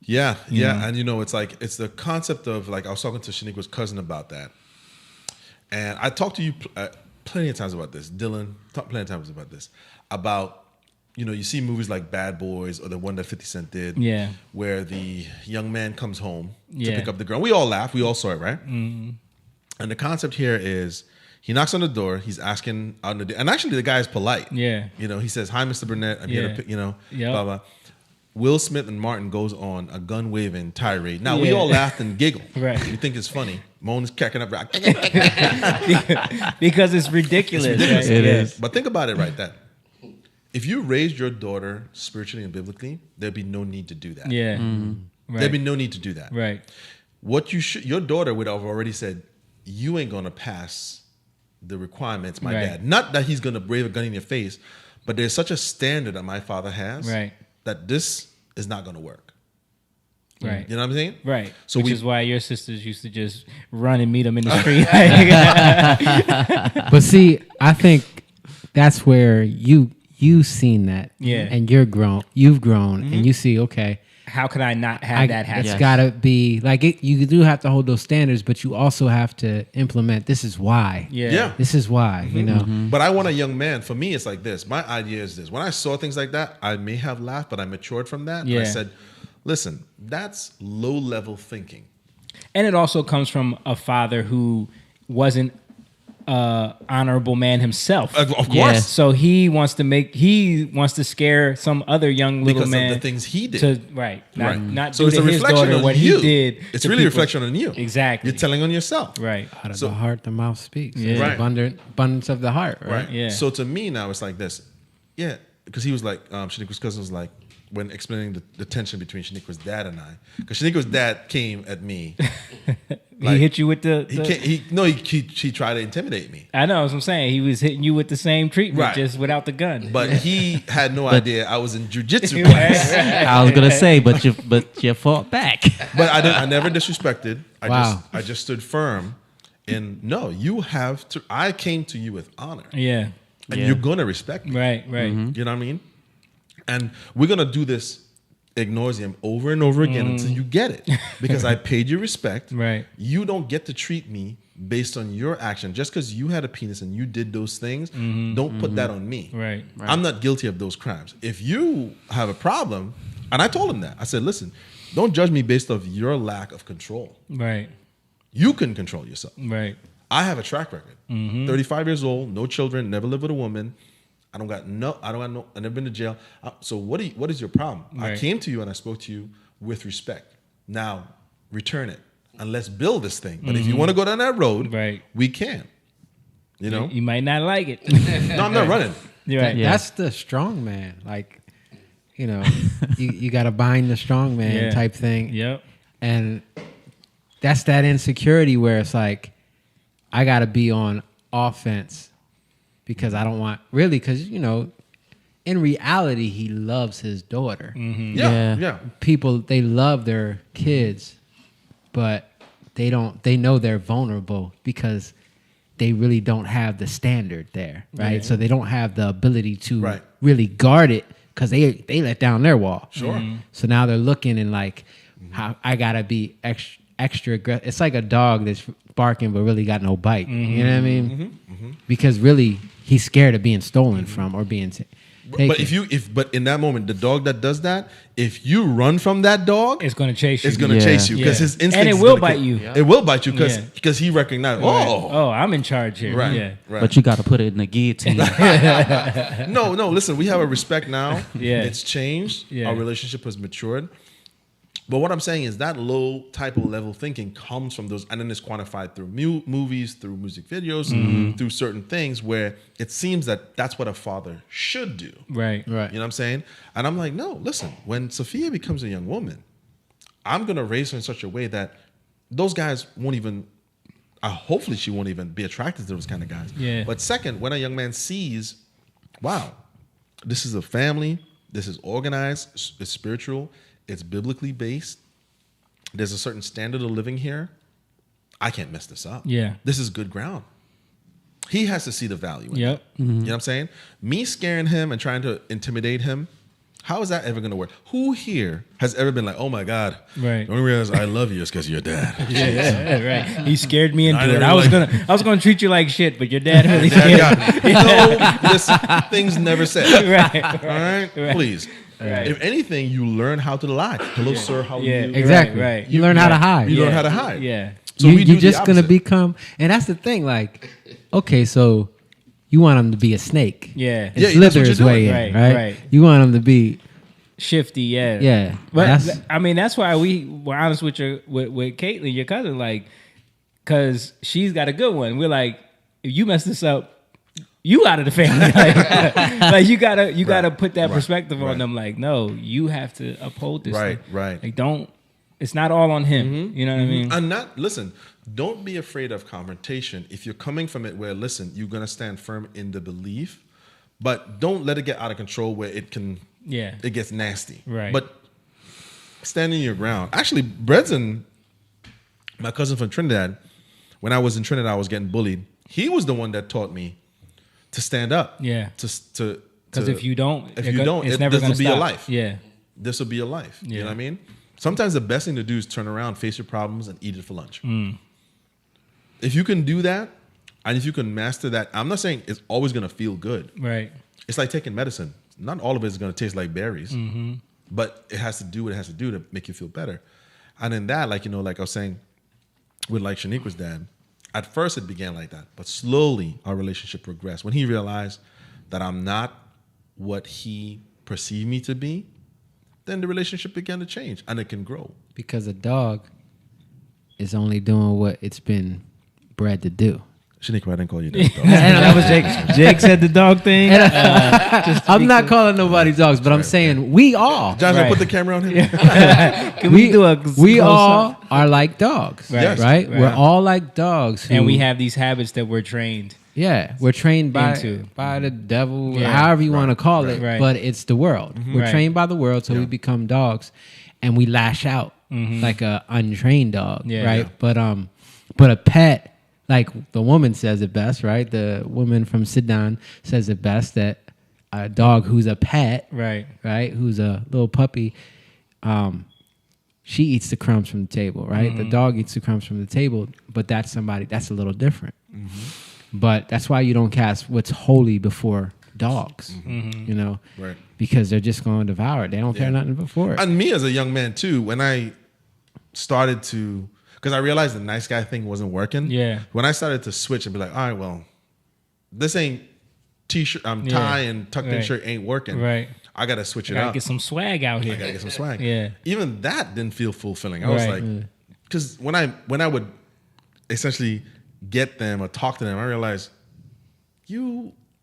Yeah, yeah. And you know, it's like, it's the concept of like, I was talking to Shaniqua's cousin about that. And I talked to you plenty of times about this. Dylan, talked plenty of times about this. About, you know, you see movies like Bad Boys or the one that 50 Cent did. Yeah. Where the young man comes home to Yeah. pick up the girl. We all laugh. We all saw it, right? Mm-hmm. And the concept here is he knocks on the door. He's asking out on the and actually the guy is polite. Yeah. You know, he says, "Hi, Mr. Burnett. I'm here to Yeah. pick," you know, Yep. blah, blah. Will Smith and Martin goes on a gun waving tirade. Now we Yeah. all laughed and giggled. Right. We think it's funny. Moan's cracking up. Because it's ridiculous. Ridiculous. Right? It Yeah. is. But think about it right then. If you raised your daughter spiritually and biblically, there'd be no need to do that. Yeah. Right. There'd be no need to do that. Right. What your daughter would have already said, you ain't gonna pass the requirements, my Right. dad. Not that he's gonna brave a gun in your face, but there's such a standard that my father has Right. that this is not gonna work. Right. You know what I'm saying? Right. So Which we- is why your sisters used to just run and meet them in the street. But see, I think that's where you've seen that. Yeah. And you've grown, and you see, okay, How could I not have that happen? it's got to be like it. You do have to hold those standards, but you also have to implement. This is why. Yeah. Yeah. This is why. You know. But I want a young man. For me, it's like this. My idea is this. When I saw things like that, I may have laughed, but I matured from that. Yeah. And I said, listen, that's low-level thinking. And it also comes from a father who wasn't honorable man himself. Of course. Yeah. So he wants to scare some other young little Because man of the things he did. Not So do it's to a his reflection daughter on what you. he did. It's to really a people. reflection on you. Exactly. You're telling on yourself. Right. Out of So- the heart, the mouth speaks. Yeah. It's Right. abundance of the heart. Right. Right. Yeah. So to me now, it's like this. Yeah. Because he was like, Shaniqua's cousin was like, when explaining the tension between Shaniqua's dad and I. Because Shaniqua's dad came at me He hit you with the. He tried to intimidate me. I know what I'm saying. He was hitting you with the same treatment, Right. just without the gun. But he had no idea I was in jujitsu class. I was gonna say, but you fought back. But I never disrespected. Wow. I just stood firm. And no, you have to. I came to you with honor, Yeah. and Yeah. you're gonna respect me. Right. Right. You know what I mean? And we're gonna do this ad nauseum over and over again until you get it. Because I paid you respect. Right. You don't get to treat me based on your action. Just because you had a penis and you did those things, don't put that on me. Right. I'm not guilty of those crimes. If you have a problem, and I told him that, I said, listen, don't judge me based off your lack of control. Right. You can control yourself. Right. I have a track record. 35 years old, no children, never lived with a woman. I've never been to jail. So what is your problem? I Right. came to you and I spoke to you with respect. Now return it and let's build this thing. But if you want to go down that road, Right. we can. You know? You might not like it. No, I'm not running. You're right. Yeah. That's the strong man. Like, you know, you got to bind the strong man Yeah. type thing. Yep. And that's that insecurity where it's like, I got to be on offense because I don't want, really, because, you know, in reality, he loves his daughter. Yeah. People, they love their kids, but they know they're vulnerable because they really don't have the standard there, right? Yeah. So they don't have the ability to Right. really guard it because they let down their wall. Sure. So now they're looking and like, how I gotta be extra aggressive. It's like a dog that's barking but really got no bite. You know what I mean? Because really he's scared of being stolen from or being taken. But in that moment, the dog that does that, if you run from that dog, It's going to chase you. it's gonna Yeah. chase you because Yeah. his instinct And it is will gonna bite you. It will bite you Yeah. because he recognized. Right. Oh, Oh, I'm in charge here. right, Yeah. right. But you got to put it in the guillotine. No. Listen, we have a respect now. Yeah. It's changed. Yeah. Our relationship has matured. But what I'm saying is that low type of level thinking comes from those, and then it's quantified through movies, through music videos, through certain things where it seems that that's what a father should do. Right. Right. You know what I'm saying? And I'm like, no, listen, when Sophia becomes a young woman, I'm going to raise her in such a way that those guys won't even, hopefully she won't even be attracted to those kind of guys. Yeah. But second, when a young man sees, wow, this is a family, this is organized, it's spiritual, it's biblically based, there's a certain standard of living here, I can't mess this up. Yeah. This is good ground. He has to see the value in Yep. it. You know what I'm saying? Me scaring him and trying to intimidate him, how is that ever going to work? Who here has ever been like, oh my God, Right. the only reason I love you is because you're dad. Yeah, right. He scared me into I it. never I was like- gonna treat you like shit, but your dad really Dad scared got me. No, listen, things never said. Right. All right? Please. Right. If anything, you learn how to lie. Hello, sir, how are Yeah. you? Exactly. Right. You learn how to hide. You learn how to hide. Yeah. So we do you're the just gonna opposite. become, and that's the thing. Like, okay, so you want him to be a snake, Yeah. and Yeah, that's slither what his you're way doing. in, Right, right? right. You want him to be, Shifty, yeah. yeah. But That's- I mean, that's why we were honest with with Caitlin, your cousin, like, because she's got a good one. We're like, if you mess this up, you out of the family. Like you gotta put that right, perspective on right. them. Like, no, you have to uphold this. Right, thing. right. Like, don't. It's not all on him. You know what I mean? And listen, don't be afraid of confrontation. If you're coming from it where, listen, you're going to stand firm in the belief, but don't let it get out of control where it gets nasty. Right. But standing your ground. Actually, Bredson, my cousin from Trinidad, when I was in Trinidad, I was getting bullied. He was the one that taught me to stand up. Yeah. Because if you don't, it's never this gonna will be your stop. life. Yeah. This will be your life. You Yeah. know what I mean? Sometimes the best thing to do is turn around, face your problems, and eat it for lunch. If you can do that, and if you can master that, I'm not saying it's always going to feel good. Right. It's like taking medicine. Not all of it is going to taste like berries, but it has to do what it has to do to make you feel better. And in that, like I was saying, with like Shaniqua's dad, at first it began like that, but slowly our relationship progressed. When he realized that I'm not what he perceived me to be, then the relationship began to change and it can grow. because a dog is only doing what it's been bred to do. Shaniqua, I didn't call you that. Though. That was Jake. Jake said the dog thing. I'm not calling nobody dogs, but I'm saying we all. Johnson, Right. put the camera on him. Can we do a we close all up? are like dogs, Right. right? Right. We're all like dogs, And we who- have these habits that we're trained. yeah, we're trained by Into. the devil, Yeah. however you want to call it, Right. but it's the world. We're Right. trained by the world, so we become dogs, and we lash out like a untrained dog, Yeah. right? But a pet, like the woman says it best, right? The woman from Sidon says it best that a dog who's a pet, Right. who's a little puppy, she eats the crumbs from the table, right? The dog eats the crumbs from the table, but that's a little different. But that's why you don't cast what's holy before dogs, you know, Right. because they're just going to devour it. They don't care nothing before it. And me as a young man too, when I started to, because I realized the nice guy thing wasn't working. Yeah. When I started to switch and be like, all right, well, this ain't t-shirt, tie and tucked in Right. shirt ain't working. Right. I gotta switch it Gotta up. get some swag out here. I gotta get some swag. Yeah. Even that didn't feel fulfilling. I was Right. like, because when I would essentially get them or talk to them, I realized,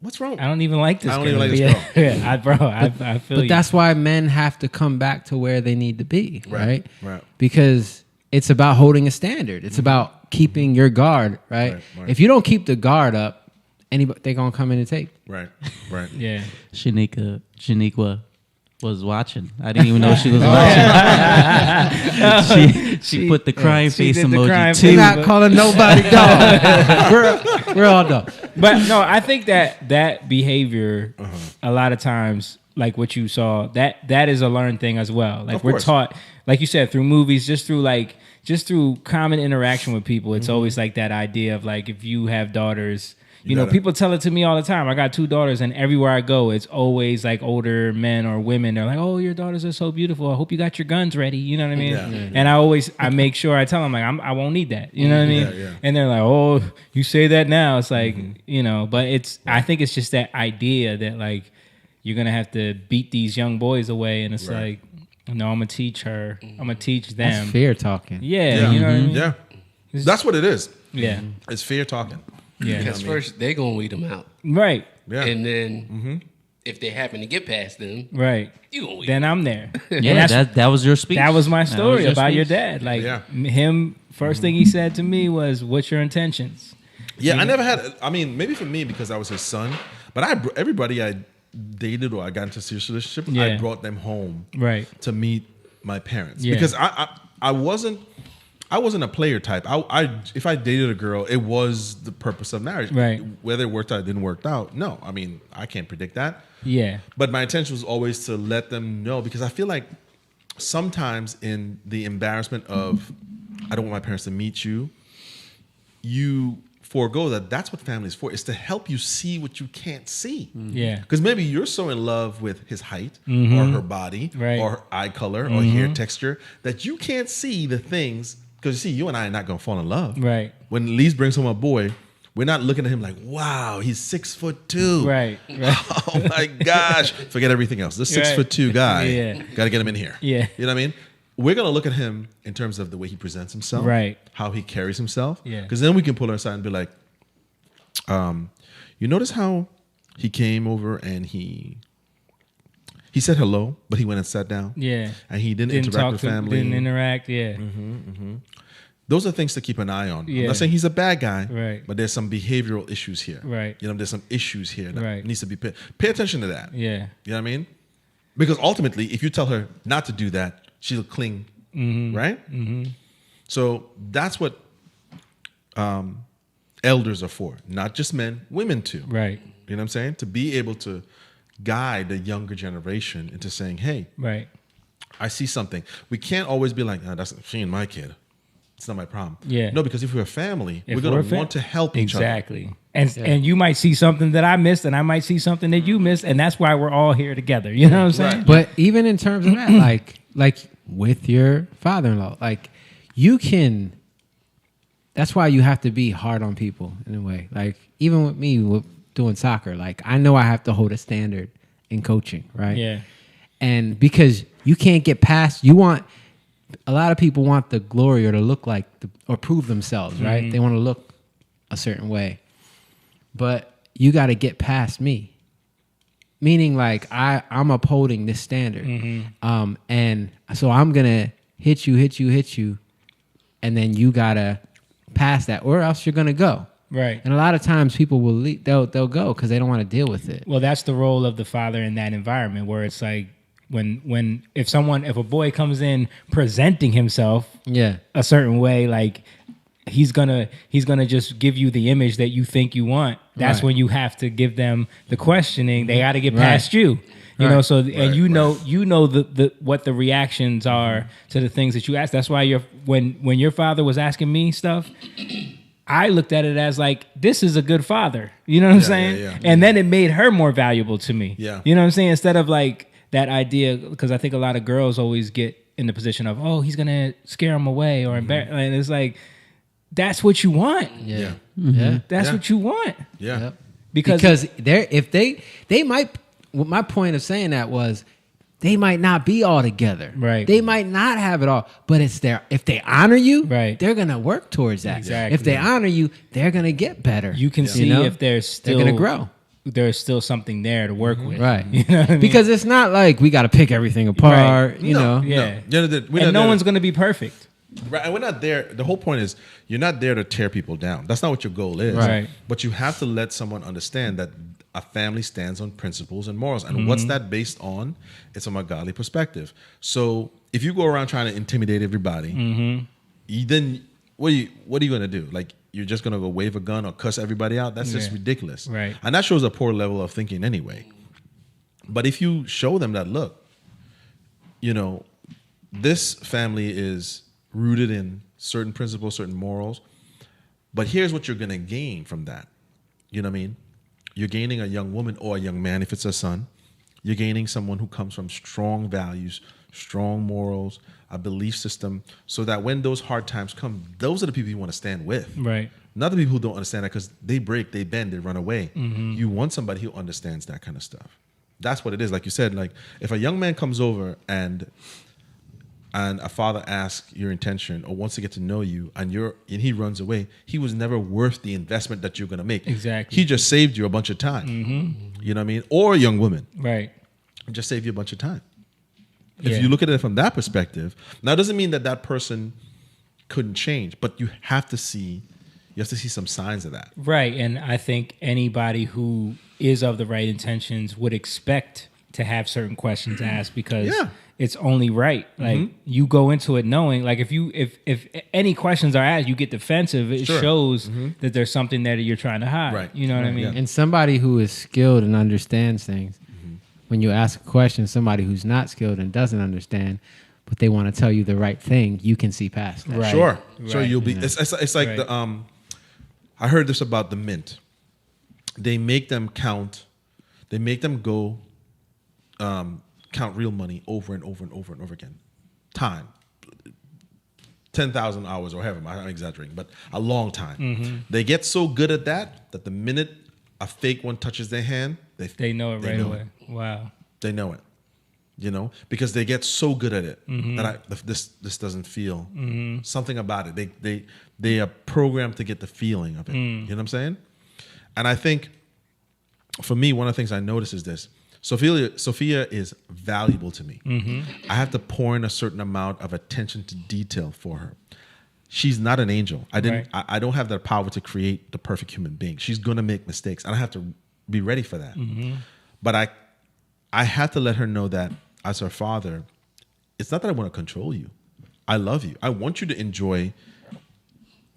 what's wrong? I don't even like this. I don't even girl. like this Yeah. I feel But you. that's why men have to come back to where they need to be, right? Right. Because it's about holding a standard. It's about keeping your guard, right? Right. If you don't keep the guard up, they're gonna come in and take. Right. Right. Yeah. Shaniqua was watching. I didn't even know she was watching. she put the crying She face did the crying emoji face. We're too. not calling nobody dog. we're all dogs. But no, I think that behavior, a lot of times, like what you saw, that is a learned thing as well. Like Of we're course. taught, like you said, through movies, just through common interaction with people. It's always like that idea of like if you have daughters. You know, gotta- people tell it to me all the time. I got 2 daughters, and everywhere I go, it's always like older men or women. They're like, "Oh, your daughters are so beautiful. I hope you got your guns ready." You know what I mean? Yeah. And I make sure I tell them like, I won't need that. You know what I mean? Yeah. And they're like, "Oh, you say that now." It's like, you know, but I think it's just that idea that like you're gonna have to beat these young boys away, and it's Right. like, no, I'm gonna teach her. I'm gonna teach them. That's fear talking. Yeah, you know what I mean? Yeah. That's what it is. Yeah, It's fear talking. yeah, Because first they gonna weed them out, right, Yeah. and then if they happen to get past them, right. you gonna weed Then them. I'm there. Yeah, And that's- that was your speech. That was my That story your about your speech. dad. Like Yeah. him, first thing he said to me was, "What's your intentions?" Yeah, I never had. I mean, maybe for me because I was his son, but everybody I dated or I got into a serious relationship, I Yeah. brought them home Right. to meet my parents Yeah. because I wasn't a player type. If I dated a girl, it was the purpose of marriage. Right. Whether it worked out, or didn't work out. No, I mean I can't predict that. Yeah. But my intention was always to let them know because I feel like sometimes in the embarrassment of I don't want my parents to meet you, you forego that. That's what family is for. It's to help you see what you can't see. Yeah. Because maybe you're so in love with his height or her body Right. or her eye color or hair texture that you can't see the things. Because you see, you and I are not going to fall in love. Right. When Lise brings home a boy, we're not looking at him like, wow, he's 6'2". Right. Oh my gosh. Forget everything else. This Right. 6'2" guy, Yeah. got to get him in here. Yeah. You know what I mean? We're going to look at him in terms of the way he presents himself. Right. How he carries himself. Yeah. Because then we can pull our aside and be like, you notice how he came over and he said hello, but he went and sat down. Yeah. And he didn't interact talk with to, family. Didn't interact. Yeah. Those are things to keep an eye on. I'm Yeah. not saying he's a bad guy, Right. but there's some behavioral issues here. Right. You know, there's some issues here that Right. needs to be pay attention to that. Yeah. You know what I mean? Because ultimately, if you tell her not to do that, she'll cling, right? Mm-hmm. So that's what elders are for. Not just men, women too. Right. You know what I'm saying? To be able to guide the younger generation into saying, hey, Right. I see something. We can't always be like, she ain't my kid. It's not my problem. Yeah. No, because if we're a family, If we're going we're to fa- want to help each other. Exactly. And you might see something that I missed, and I might see something that you missed, and that's why we're all here together. You know what I'm saying? Right. But even in terms of that, like with your father-in-law, like you can. That's why you have to be hard on people in a way. Like even with me with doing soccer, like I know I have to hold a standard in coaching, right? Yeah. And because you can't get past, a lot of people want the glory or to look like or prove themselves, right? They want to look a certain way. but you got to get past me. Meaning, like, I'm upholding this standard. And so I'm going to hit you. And then you got to pass that, or else you're going to go. Right. And a lot of times people will leave, they'll go because they don't want to deal with it. Well, that's the role of the father in that environment, where it's like if a boy comes in presenting himself a certain way, like he's gonna just give you the image that you think you want. That's when you have to give them the questioning. They got to get past you. You know, so and you know the what the reactions are to the things that you ask. That's why when your father was asking me stuff, I looked at it as like, this is a good father. You know what I'm saying? Yeah. And then it made her more valuable to me. Yeah. You know what I'm saying? Instead of like that idea, because I think a lot of girls always get in the position of, oh, he's gonna scare him away or embarrass. And it's like, that's what you want. Yeah. That's what you want. Yeah. Yep. Because if they might. My point of saying that was they might not be all together. Right. They might not have it all, but it's there. If they honor you, Right. they're gonna work towards that. Exactly. If they honor you, they're gonna get better. you can see know? if there's still they're gonna grow. There's still something there to work with. Right. You know what I mean? Because it's not like we got to pick everything apart. Right. You know. Yeah. And no one's gonna be perfect. Right, and we're not there. The whole point is you're not there to tear people down. That's not what your goal is. Right. But you have to let someone understand that a family stands on principles and morals. And what's that based on? It's from a godly perspective. So if you go around trying to intimidate everybody, then what are you going to do? Like, you're just going to go wave a gun or cuss everybody out? That's just ridiculous. Right. And that shows a poor level of thinking anyway. But if you show them that, look, you know, this family is rooted in certain principles, certain morals, but here's what you're going to gain from that. You know what I mean? You're gaining a young woman or a young man if it's a son. You're gaining someone who comes from strong values, strong morals, a belief system, so that when those hard times come, those are the people you want to stand with. Right. Not the people who don't understand that, because they break, they bend, they run away. You want somebody who understands that kind of stuff. That's what it is. Like you said, like if a young man comes over and a father asks your intention or wants to get to know you, and he runs away, he was never worth the investment that you're going to make. Exactly. He just saved you a bunch of time. You know what I mean? Or a young woman. Right. Just saved you a bunch of time. Yeah. If you look at it from that perspective, now it doesn't mean that person couldn't change, but you have to see some signs of that. Right. And I think anybody who is of the right intentions would expect to have certain questions asked, because it's only right. Like you go into it knowing, like if any questions are asked, you get defensive. It shows that there's something there that you're trying to hide. Right. You know what I mean? And somebody who is skilled and understands things, when you ask a question, somebody who's not skilled and doesn't understand, but they want to tell you the right thing, you can see past that. Right. Sure. Right. You'll be. It's like Right. I heard this about the mint. They make them count. They make them go. Count real money over and over and over and over again. Time. 10,000 hours or however, I'm exaggerating, but a long time. They get so good at that the minute a fake one touches their hand, They know it right away. Wow. They know it, you know, because they get so good at it that this doesn't feel something about it. They are programmed to get the feeling of it. You know what I'm saying? And I think for me, one of the things I notice is this. Sophia is valuable to me. I have to pour in a certain amount of attention to detail for her. She's not an angel. I don't have that power to create the perfect human being. She's gonna make mistakes, and I have to be ready for that. But I have to let her know that as her father, it's not that I want to control you. I love you. I want you to enjoy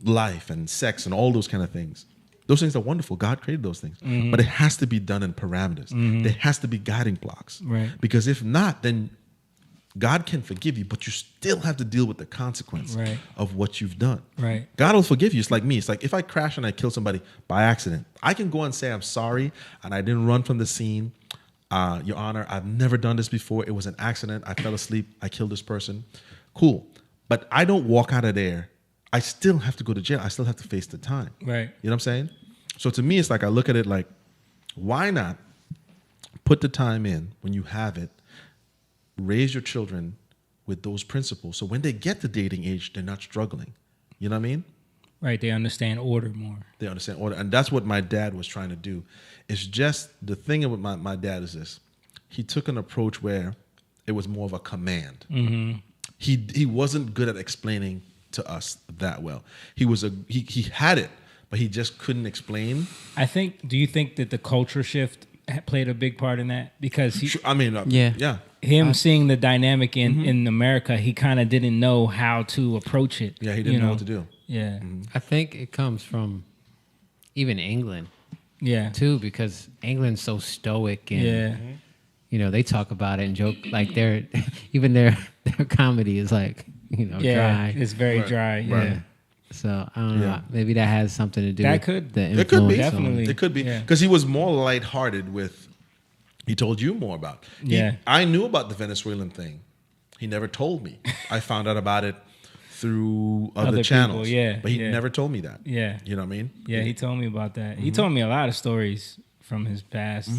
life and sex and all those kind of things. Those things are wonderful. God created those things. But it has to be done in parameters. There has to be guiding blocks. Right. Because if not, then God can forgive you, but you still have to deal with the consequence of what you've done. Right. God will forgive you. It's like me. It's like if I crash and I kill somebody by accident, I can go and say, I'm sorry, and I didn't run from the scene. Your Honor, I've never done this before. It was an accident. I fell asleep. I killed this person. Cool. But I don't walk out of there. I still have to go to jail. I still have to face the time. Right. You know what I'm saying? So to me, it's like I look at it like, why not put the time in when you have it, raise your children with those principles, so when they get to dating age, they're not struggling. You know what I mean? Right. They understand order more. They understand order. And that's what my dad was trying to do. It's just the thing with my dad is this. He took an approach where it was more of a command. Mm-hmm. He wasn't good at explaining to us that well. He had it, but he just couldn't explain. Do you think that the culture shift played a big part in that? Because Yeah. him seeing the dynamic in America, he kind of didn't know how to approach it. Yeah, he didn't know what to do. Yeah. I think it comes from even England Yeah. too, because England's so stoic and Yeah. you know, they talk about it and joke like their comedy is like, you know, Yeah. dry. It's very dry. Yeah. Right. So I don't know. Yeah. Maybe that has something to do That with could. the It could be. influence on- Definitely. It could be. Yeah. Because he was more lighthearted with, he told you more about. Yeah. I knew about the Venezuelan thing. He never told me. I found out about it through Other other people, channels. yeah, But he yeah. never told me that. Yeah. You know what I mean? Yeah, he told me about that. He told me a lot of stories from his past.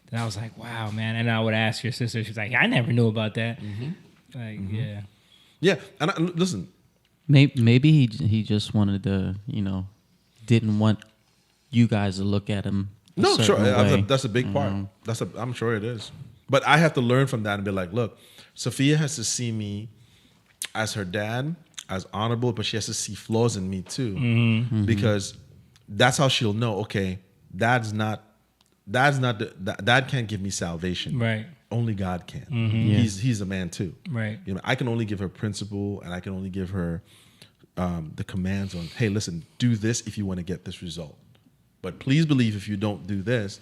That I was like, wow, man. And I would ask your sister. She was like, I never knew about that. Like, yeah. Yeah. And listen, Maybe he just wanted to, didn't want you guys to look at him. a no, sure. certain way. That's a big part. I'm sure it is. But I have to learn from that and be like, look, Sophia has to see me as her dad, as honorable, but she has to see flaws in me too, because that's how she'll know. Okay, Dad can't give me salvation. Right. Only God can. Yeah. He's a man too. Right. I can only give her principle, and I can only give her the commands on. Hey, listen, do this if you want to get this result. But please believe if you don't do this,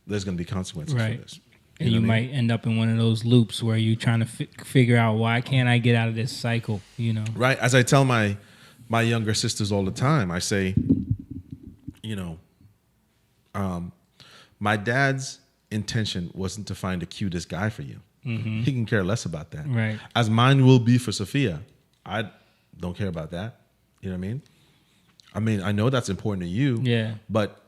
there's going to be consequences Right. for this. And know you what I might end up in one of those loops where you're trying to figure out, why can't I get out of this cycle, Right. As I tell my younger sisters all the time, I say, my dad's intention wasn't to find the cutest guy for you. He can care less about that. Right. As mine will be for Sophia. I don't care about that. You know what I mean? I know that's important to you. Yeah. But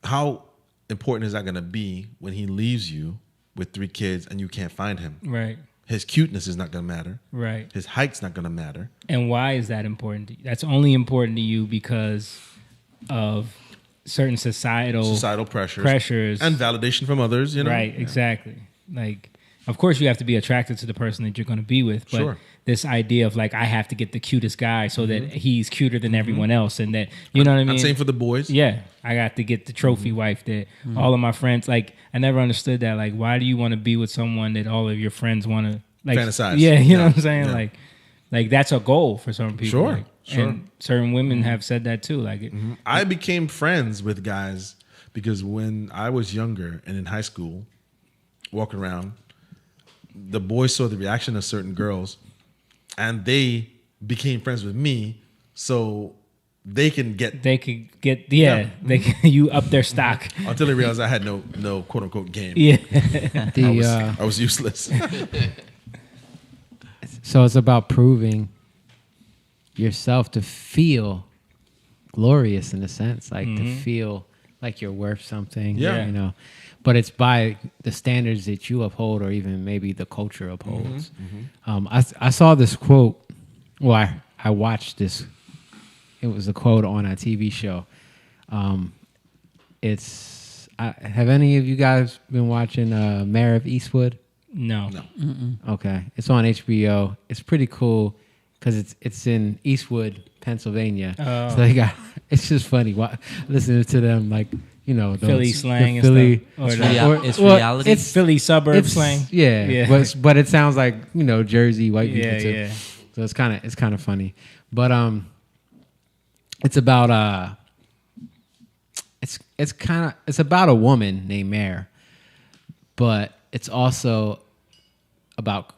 how important is that going to be when he leaves you with 3 kids and you can't find him? Right. His cuteness is not going to matter. Right. His height's not going to matter. And why is that important to you? That's only important to you because of certain societal pressures and validation from others. Right, exactly. Like, of course, you have to be attracted to the person that you're going to be with, but Sure. this idea of like, I have to get the cutest guy so that he's cuter than everyone else, and that, you know what I mean? I'm saying for the boys. Yeah, I got to get the trophy wife that all of my friends, like, I never understood that. Like, why do you want to be with someone that all of your friends want to, like, fantasize? Yeah, you know Yeah, what I'm saying? yeah. Like that's a goal for some people. Sure, like, sure. And certain women have said that too. Like, I became friends with guys because when I was younger and in high school, walking around, the boys saw the reaction of certain girls, and they became friends with me, so they can get they could get, they can, you up their stock. until they realized I had no quote unquote game. Yeah. I was useless. So it's about proving yourself to feel glorious in a sense, like to feel like you're worth something. Yeah. But it's by the standards that you uphold, or even maybe the culture upholds. I saw this quote. Well, I watched this. It was a quote on a TV show. Have any of you guys been watching Mayor of Eastwood? No. Okay, it's on HBO. It's pretty cool because it's in Eastwood, Pennsylvania. Oh. So they got. It's just funny listening to them, like Philly slang and Philly, stuff. It's reality? It's Philly suburb slang. Yeah. But it sounds like Jersey white people Yeah, too. yeah. So it's kind of funny. But it's about it's about a woman named Mare, but it's also about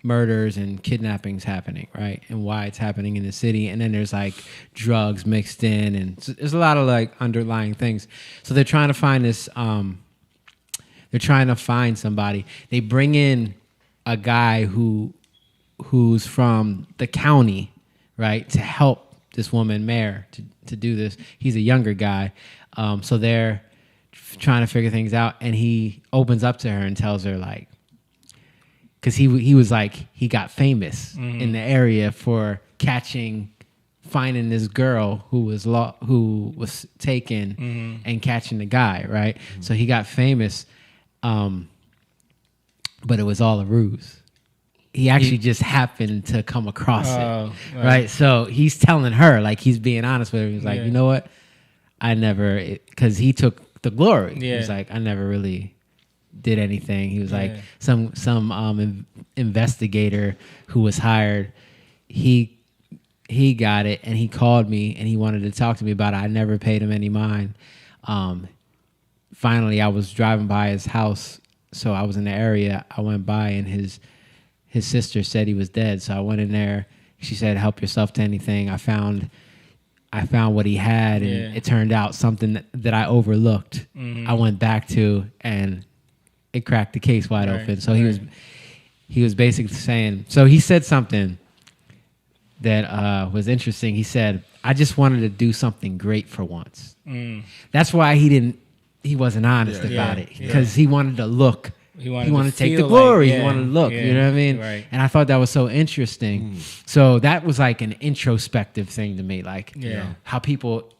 murders and kidnappings happening, right? And why it's happening in the city. And then there's like drugs mixed in, and there's a lot of like underlying things. So they're trying to find this. They're trying to find somebody. They bring in a guy who's from the county, right, to help this woman Mare to do this. He's a younger guy, so they're trying to figure things out. And he opens up to her and tells her like. Because he was like, he got famous in the area for catching finding this girl who was taken and catching the guy, right? So he got famous, but it was all a ruse. He actually just happened to come across it, right? So he's telling her, like, he's being honest with her. He's like, you know what? I never, because he took the glory. He was like, I never really did anything. He was like, some investigator who was hired, he got it, and he called me and he wanted to talk to me about it. I never paid him any mind. Finally, I was driving by his house, so I was in the area. I went by, and his sister said he was dead. So I went in there. She said, "Help yourself to anything." I found what he had, and it turned out something that I overlooked. I went back to, and it cracked the case wide open. So he was basically saying, so he said something that was interesting. He said, "I just wanted to do something great for once." That's why he wasn't honest about it, because he wanted to look. He wanted to take the glory. He wanted to look. You know what I mean? Right. And I thought that was so interesting. So that was like an introspective thing to me, like how people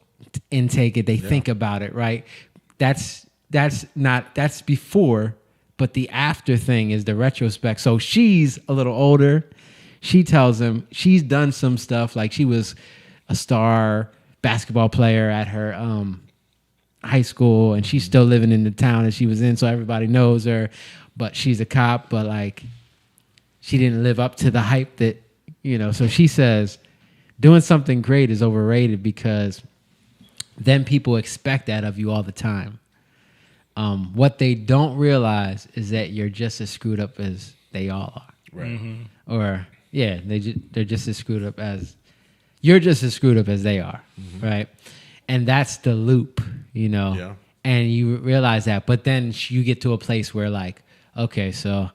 intake it. They think about it, right? That's before, but the after thing is the retrospect. So she's a little older. She tells him she's done some stuff, like she was a star basketball player at her high school, and she's still living in the town that she was in, so everybody knows her. But she's a cop, but like she didn't live up to the hype that, so she says doing something great is overrated, because then people expect that of you all the time. What they don't realize is that you're just as screwed up as they all are. Right. Or they're just as screwed up as you're just as screwed up as they are. Right. And that's the loop, and you realize that. But then you get to a place where, like, okay, so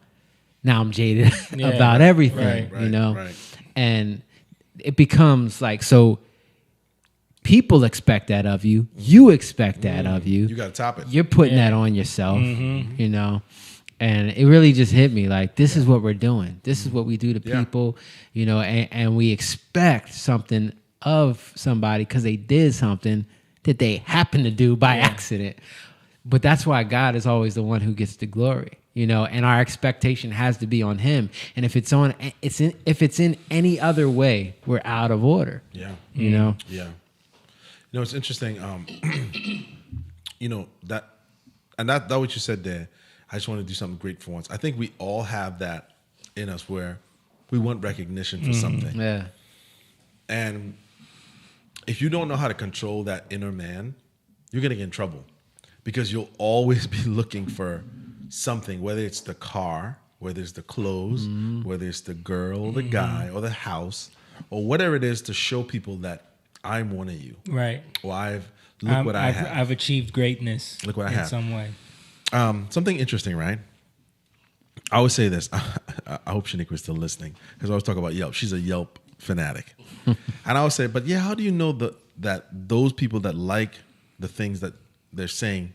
now I'm jaded about everything, right. And it becomes like, so people expect that of you. You expect that of you. You got to top it. You're putting that on yourself, And it really just hit me, like, this is what we're doing. This is what we do to people, and we expect something of somebody because they did something that they happen to do by accident. But that's why God is always the one who gets the glory, and our expectation has to be on him. And if it's in any other way, we're out of order. Yeah. Yeah. It's interesting. That what you said there, I just want to do something great for once. I think we all have that in us where we want recognition for something. Yeah. And if you don't know how to control that inner man, you're going to get in trouble, because you'll always be looking for something, whether it's the car, whether it's the clothes, whether it's the girl, the guy, or the house, or whatever it is, to show people that I'm one of you. Right. Or I've achieved greatness. Look what I have. In some way. Something interesting, right? I always say this. I hope Shaniqua's still listening, because I always talk about Yelp. She's a Yelp fanatic. And I always say, but how do you know that those people that like the things that they're saying,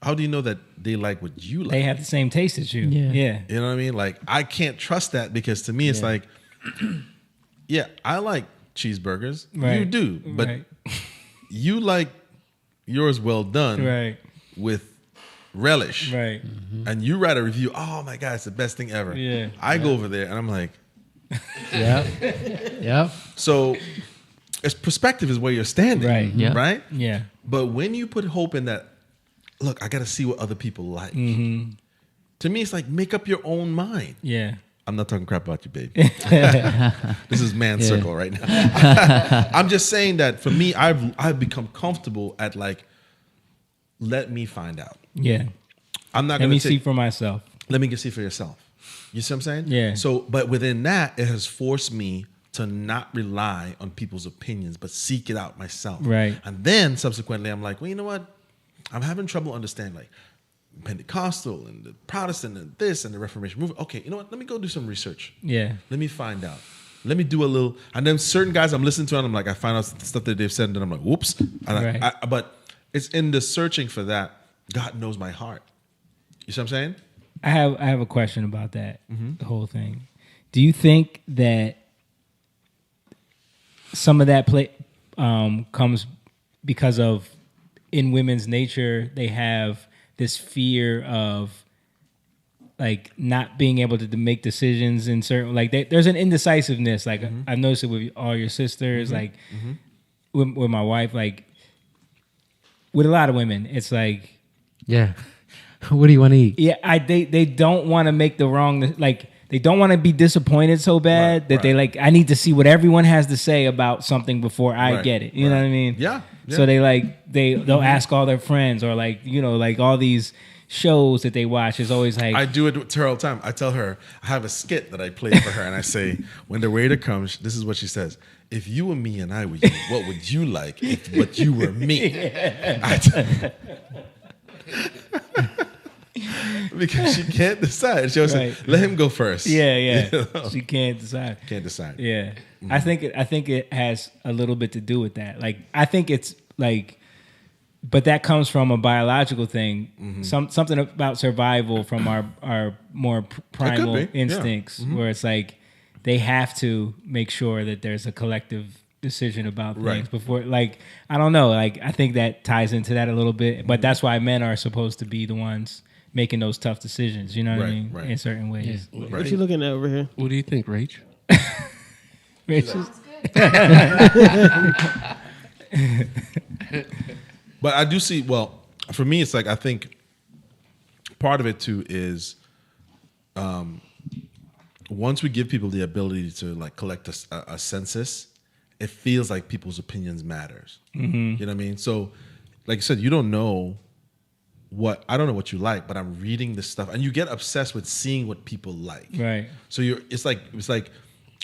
how do you know that they like what you like? They have the same taste as you. Yeah. You know what I mean? Like, I can't trust that, because to me it's like, I like cheeseburgers. Right. You do. But you like yours well done with relish. Right. And you write a review, oh my God, it's the best thing ever. Yeah. I go over there and I'm like, Yeah. So it's perspective is where you're standing. Right. Yeah. Right? Yeah. But when you put hope in that, look, I got to see what other people like. To me, it's like, make up your own mind. Yeah. I'm not talking crap about you, baby. This is man circle right now. I'm just saying that for me, I've become comfortable at, like, let me find out. Yeah. I'm not Let going me to see for myself. Let me get see for yourself. You see what I'm saying? Yeah. So, but within that, it has forced me to not rely on people's opinions, but seek it out myself. Right. And then subsequently, I'm like, well, you know what? I'm having trouble understanding, like, Pentecostal and the Protestant and this and the Reformation movement. Okay, you know what? Let me go do some research. Yeah. Let me find out. Let me do a little. And then certain guys I'm listening to, and I'm like, I find out stuff that they've said, and then I'm like, whoops. And but it's in the searching for that. God knows my heart. You see what I'm saying? I have a question about that, the whole thing. Do you think that some of that comes because of in women's nature, they have this fear of like not being able to make decisions in certain like there's an indecisiveness. Like I've noticed it with all your sisters, like with my wife, like with a lot of women, it's like Yeah. What do you want to eat? yeah, they don't want to make the wrong like. They don't want to be disappointed so bad that they like. I need to see what everyone has to say about something before I get it. You know what I mean? Yeah. So they'll ask all their friends or like like all these shows that they watch is always like I do it to her all the time. I tell her I have a skit that I play for her, and I say when the waiter comes, this is what she says: "If you were me and I were you, what would you like? But you were me." Because she can't decide. She'll say, "Let him go first." Yeah. You know? She can't decide. Can't decide. Yeah, I think it has a little bit to do with that. Like I think it's like, but that comes from a biological thing. Something about survival from our more primal instincts, where it's like they have to make sure that there's a collective decision about things before. Like I don't know. Like I think that ties into that a little bit. But that's why men are supposed to be the ones making those tough decisions, you know what I mean? In certain ways. Yeah. What you looking at over here? What do you think, Rach? But I do see, well, for me, it's like I think part of it too is once we give people the ability to like collect a census, it feels like people's opinions matters. You know what I mean? So like you said, you don't know I don't know what you like, but I'm reading this stuff, and you get obsessed with seeing what people like. Right. So it's like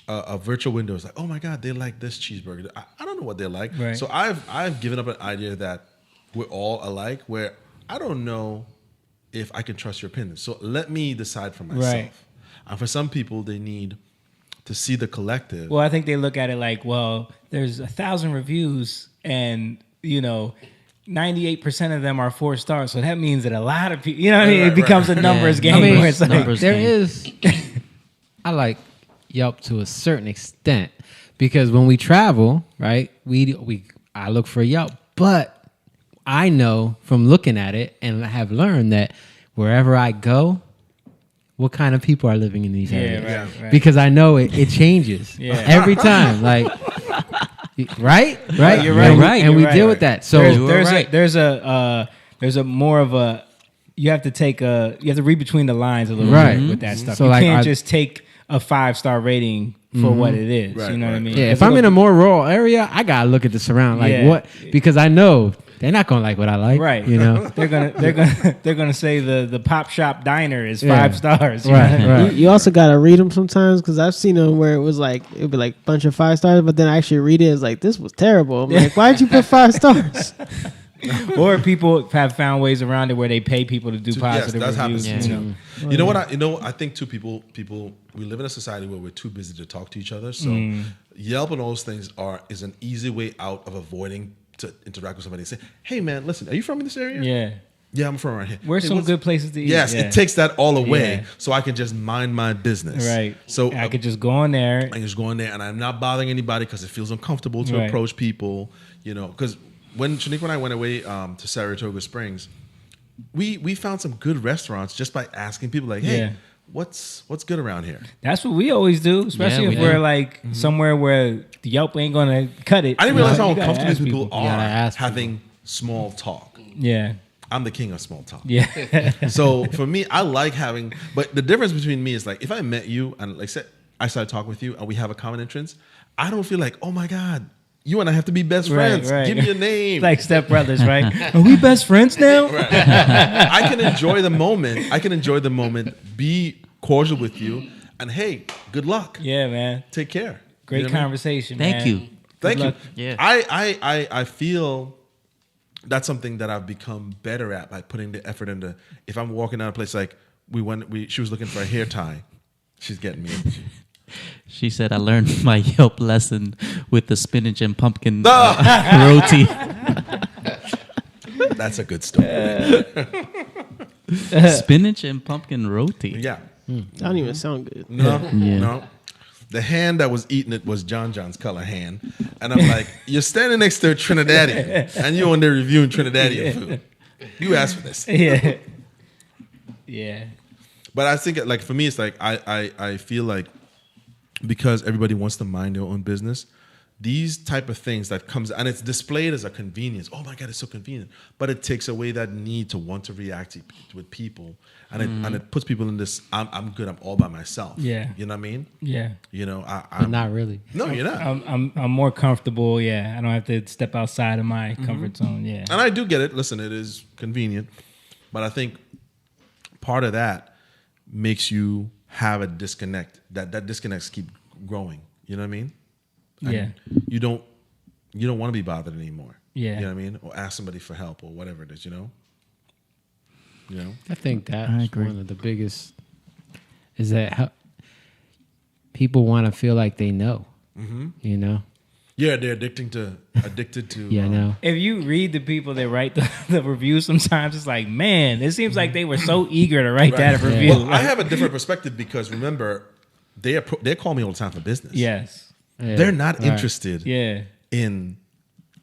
a virtual window. It's like, oh my God, they like this cheeseburger. I don't know what they like. Right. So I've given up an idea that we're all alike, where I don't know if I can trust your opinion. So let me decide for myself. Right. And for some people, they need to see the collective. Well, I think they look at it like, well, there's 1,000 reviews, and 98% of them are 4 stars. So that means that a lot of people, it becomes a numbers game. I mean, where it's like, there is. I like Yelp to a certain extent because when we travel, right, I look for Yelp, but I know from looking at it and I have learned that wherever I go, what kind of people are living in these areas? Right. Because I know it changes every time. Like, right? You're right. And we deal with that. So there's a more of a you have to read between the lines a little bit with that stuff. So you like can't just take a 5-star rating for what it is. You know what I mean? Yeah, if I'm in a more rural area, I gotta look at the surround. Like what? Because I know they're not gonna like what I like. Right. they're gonna say the Pop Shop Diner is 5 stars. Right. You also gotta read them sometimes because I've seen them where it'd be like a bunch of 5 stars, but then I actually read it. It's like this was terrible. I'm like, why'd you put 5 stars? Or people have found ways around it where they pay people to do positive reviews. Happens too. You know what? I think too. People. We live in a society where we're too busy to talk to each other. So Yelp and all those things is an easy way out of avoiding to interact with somebody and say, "Hey, man, listen, are you from this area?" Yeah, I'm from around here. Where's some good places to eat? Yes, it takes that all away, so I can just mind my business. Right. So I could just go in there. I can just go in there, and I'm not bothering anybody because it feels uncomfortable to approach people. Because when Shaniqua and I went away to Saratoga Springs, we found some good restaurants just by asking people, like, "Hey, what's good around here?" That's what we always do, especially if we're like somewhere where the Yelp ain't gonna cut it. I didn't realize how uncomfortable these people You gotta are ask having small talk. Yeah. I'm the king of small talk. Yeah. So for me, I like having, but the difference between me is like if I met you and like said I started talking with you and we have a common interest, I don't feel like, oh my God, you and I have to be best friends. Give me a name. Like stepbrothers, right? Are we best friends now? Right. I can enjoy the moment. Be cordial with you, and hey, good luck. Yeah, man. Take care. Great conversation. Man. Thank you. Thank you. luck. Yeah. I feel that's something that I've become better at by putting the effort into. If I'm walking down a place like she was looking for a hair tie, she's getting me. She said, I learned my Yelp lesson with the spinach and pumpkin roti. That's a good story. Spinach and pumpkin roti. Yeah. That don't even sound good. No. the hand that was eating it was John's color hand. And I'm like, you're standing next to a Trinidadian and you're on there reviewing Trinidadian food. You asked for this. Yeah. Yeah. But I think like for me, it's like I feel like because everybody wants to mind their own business, these type of things that comes and it's displayed as a convenience. Oh my God, it's so convenient. But it takes away that need to want to react with people. And it puts people in this, I'm good, I'm all by myself. Yeah. You know what I mean? Yeah. You know, But I'm not really. No, you're not. I'm more comfortable. Yeah. I don't have to step outside of my comfort zone. Yeah. And I do get it. Listen, it is convenient. But I think part of that makes you have a disconnect. That disconnects keep growing. You know what I mean? And Yeah. you don't want to be bothered anymore. Yeah. You know what I mean? Or ask somebody for help or whatever it is, you know? You know? I think I that's agree. one of the biggest is that people want to feel like they know. You know? Yeah, they're addicted to Yeah, I know. If you read the people that write the reviews, sometimes it's like, man, it seems like they were so eager to write that review. Well, I have a different perspective because remember, they call me all the time for business. Yes. Yeah. They're not Right. interested Yeah. in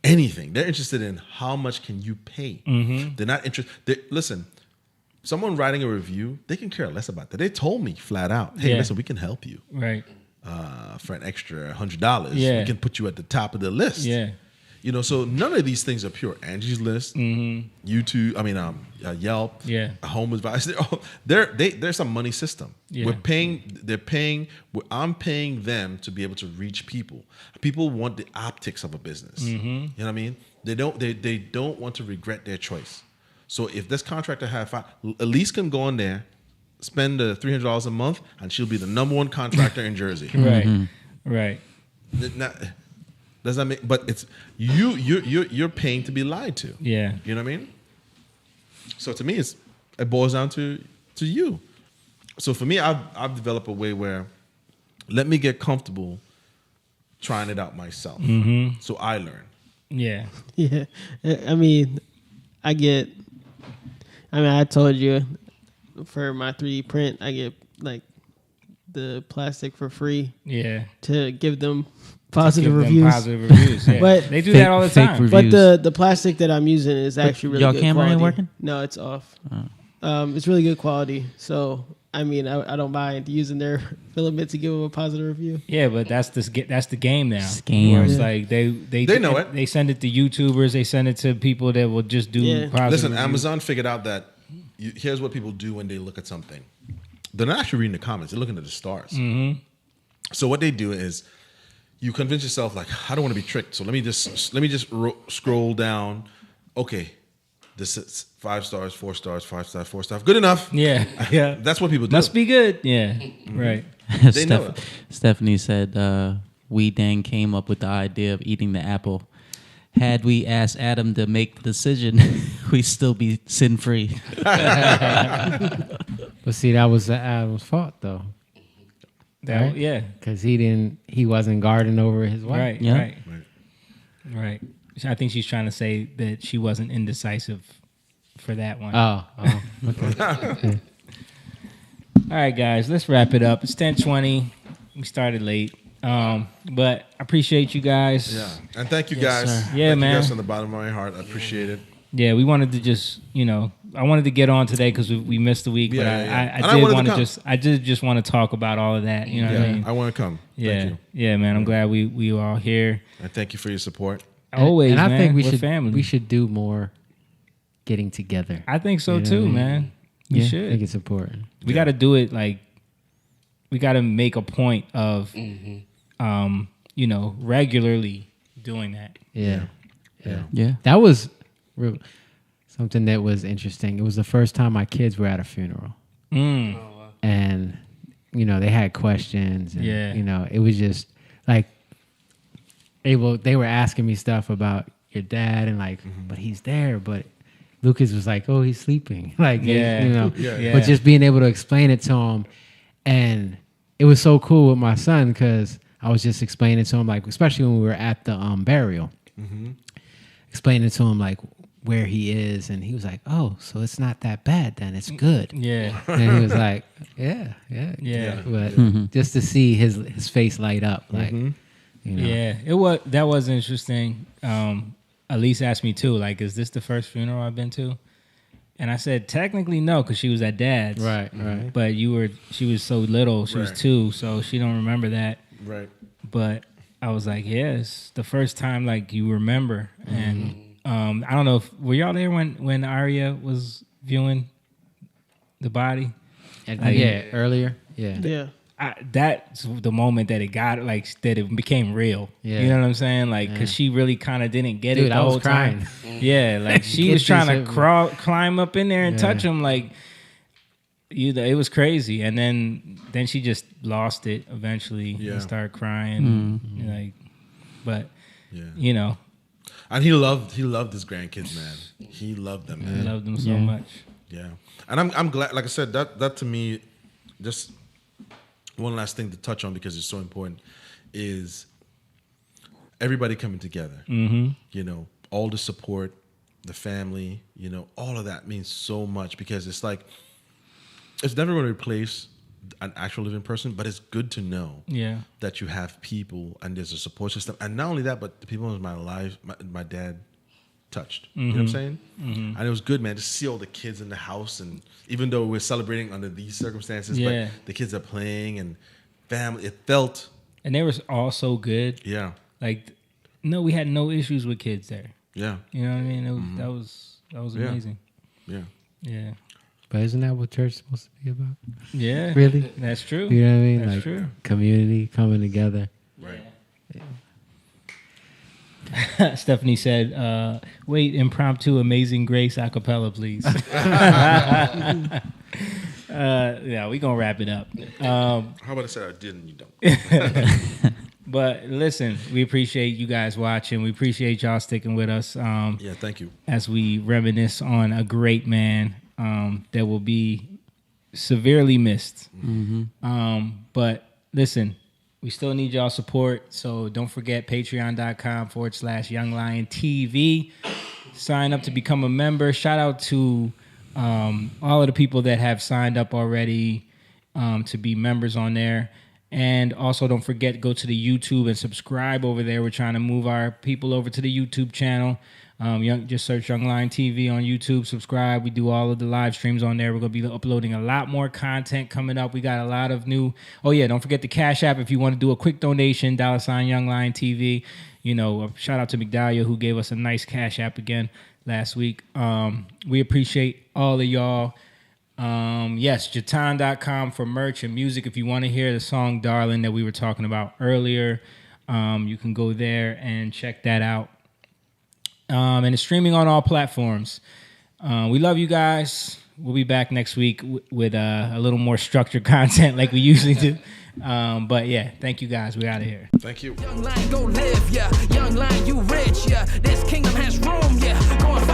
anything. They're interested in how much can you pay. They're not interested. Listen, someone writing a review, they can care less about that. They told me flat out, hey, Yeah. listen, we can help you Right. for an extra $100. Yeah. We can put you at the top of the list. Yeah. You know, so none of these things are pure. Angie's List, YouTube, Yelp, Yeah. Home Advice. There's a money system. Yeah. I'm paying them to be able to reach people. People want the optics of a business. You know what I mean? They don't want to regret their choice. So if this contractor Elise can go on there, spend the $300 a month, and she'll be the number one contractor in Jersey. Right. Right. Does that make? But it's you're paying to be lied to. Yeah. You know what I mean? So to me, it boils down to you. So for me, I've developed a way where let me get comfortable trying it out myself. So I learn. Yeah. Yeah. I mean, I told you for my 3D print, I get like the plastic for free Yeah. to give them positive Give them reviews. Positive reviews. Yeah. But they do fake- that all the fake time. reviews. But the plastic that I'm using is actually really your good camera quality. ain't working? No, it's off. It's really good quality. So I mean, I don't mind using their filament to give them a positive review. Yeah, but that's the game now. Scam. Where it's Yeah. like they know it. They send it to YouTubers. They send it to people that will just do Yeah. positive Listen, reviews. Amazon figured out that here's what people do when they look at something. They're not actually reading the comments. They're looking at the stars. So what they do is you convince yourself like, I don't want to be tricked. So let me just scroll down. Okay, this is 5 stars, 4 stars, 5 stars, 4 stars. Good enough. Yeah, yeah. That's what people do. Must be good. Yeah, right. They know it. Stephanie said, we then came up with the idea of eating the apple. Had we asked Adam to make the decision, we'd still be sin free. But see, that was Adam's fault though, Right? Yeah, because he wasn't guarding over his wife. right, Yeah. right. I think she's trying to say that she wasn't indecisive for that one. Oh, okay. All right, guys, let's wrap it up. It's 10:20. We started late, but I appreciate you guys. Yeah, and thank you Yes, guys. sir. Thank Yeah, you man. guys from the bottom of my heart. I appreciate it. Yeah, we wanted to just, I wanted to get on today because we missed the week, but Yeah, yeah. And I I did wanted to want to come. I did just want to talk about all of that. You know what I mean? I want to come. Yeah, Thank you. yeah, man. I'm glad we were all here. And thank you for your support. Always, and I man. think We're family. we should do more getting together. I think so You know too, what I mean? man. We I should. think it's important. We got to do it like we got to make a point of, regularly doing that. Yeah. Yeah. That was something that was interesting. It was the first time my kids were at a funeral. Mm. And, they had questions. And, Yeah. it was just like, they were asking me stuff about your dad and like, but he's there. But Lucas was like, oh, he's sleeping. Like, Yeah. Yeah. But just being able to explain it to him. And it was so cool with my son because I was just explaining to him, like, especially when we were at the burial, explaining to him, like, where he is, and he was like, "Oh, so it's not that bad then? It's good." Yeah. And he was like, "Yeah." But just to see his face light up, like, you know, Yeah, that was interesting. Elise asked me too, like, is this the first funeral I've been to? And I said, technically no, because she was at dad's. right. But she was so little, she was Right. 2, so she don't remember that. Right. But I was like, yeah, it's the first time like you remember. And I don't know were y'all there when Arya was viewing the body? And, Like- earlier, yeah. Yeah. That's the moment that it got like that it became real. Yeah. You know what I'm saying? Like, because she really kind of didn't get it Dude, the I was whole time. crying. Yeah, like she Get was trying this to climb up in there and Yeah. touch him. Like, it was crazy. And then she just lost it eventually Yeah. and started crying. Like, but Yeah. you know, And he loved his grandkids, man. He loved them, I man. loved them so Yeah. much. Yeah. And I'm glad, like I said, that to me, just one last thing to touch on because it's so important is everybody coming together. Mm-hmm. You know, all the support, the family, you know, all of that means so much because it's like, it's never going to replace an actual living person, but it's good to know Yeah. that you have people and there's a support system. And not only that, but the people in my life, my dad touched. You know what I'm saying? And it was good, man, to see all the kids in the house. And even though we're celebrating under these circumstances, Yeah. but the kids are playing and family, it felt, And they were all so good. yeah, Like, no, we had no issues with kids there. yeah, You know what I mean? That was Yeah. amazing. yeah. Yeah. But isn't that what church is supposed to be about? Yeah. Really? That's true. You know what I mean? That's like true. community coming together. Right. Stephanie said, wait, impromptu Amazing Grace a cappella, please. Yeah, we're going to wrap it up. How about I said I did and you don't? But listen, we appreciate you guys watching. We appreciate y'all sticking with us Yeah, thank you. as we reminisce on a great man that will be severely missed. But listen, we still need y'all support. So don't forget patreon.com/youngliontv. Sign up to become a member. Shout out to all of the people that have signed up already to be members on there. And also don't forget, go to the YouTube and subscribe over there. We're trying to move our people over to the YouTube channel. Just search Young Lion TV on YouTube. Subscribe. We do all of the live streams on there. We're going to be uploading a lot more content coming up. We got a lot of new... Oh, yeah, don't forget the Cash App if you want to do a quick donation, $ Young Lion TV. You know, shout out to McDowell who gave us a nice Cash App again last week. We appreciate all of y'all. Yes, Jatan.com for merch and music. If you want to hear the song Darling that we were talking about earlier, you can go there and check that out. And it's streaming on all platforms. We love you guys. We'll be back next week with a little more structured content like we usually do. But yeah, thank you guys. We're out of here. Thank you. Young lion gon' live, yeah. Young lion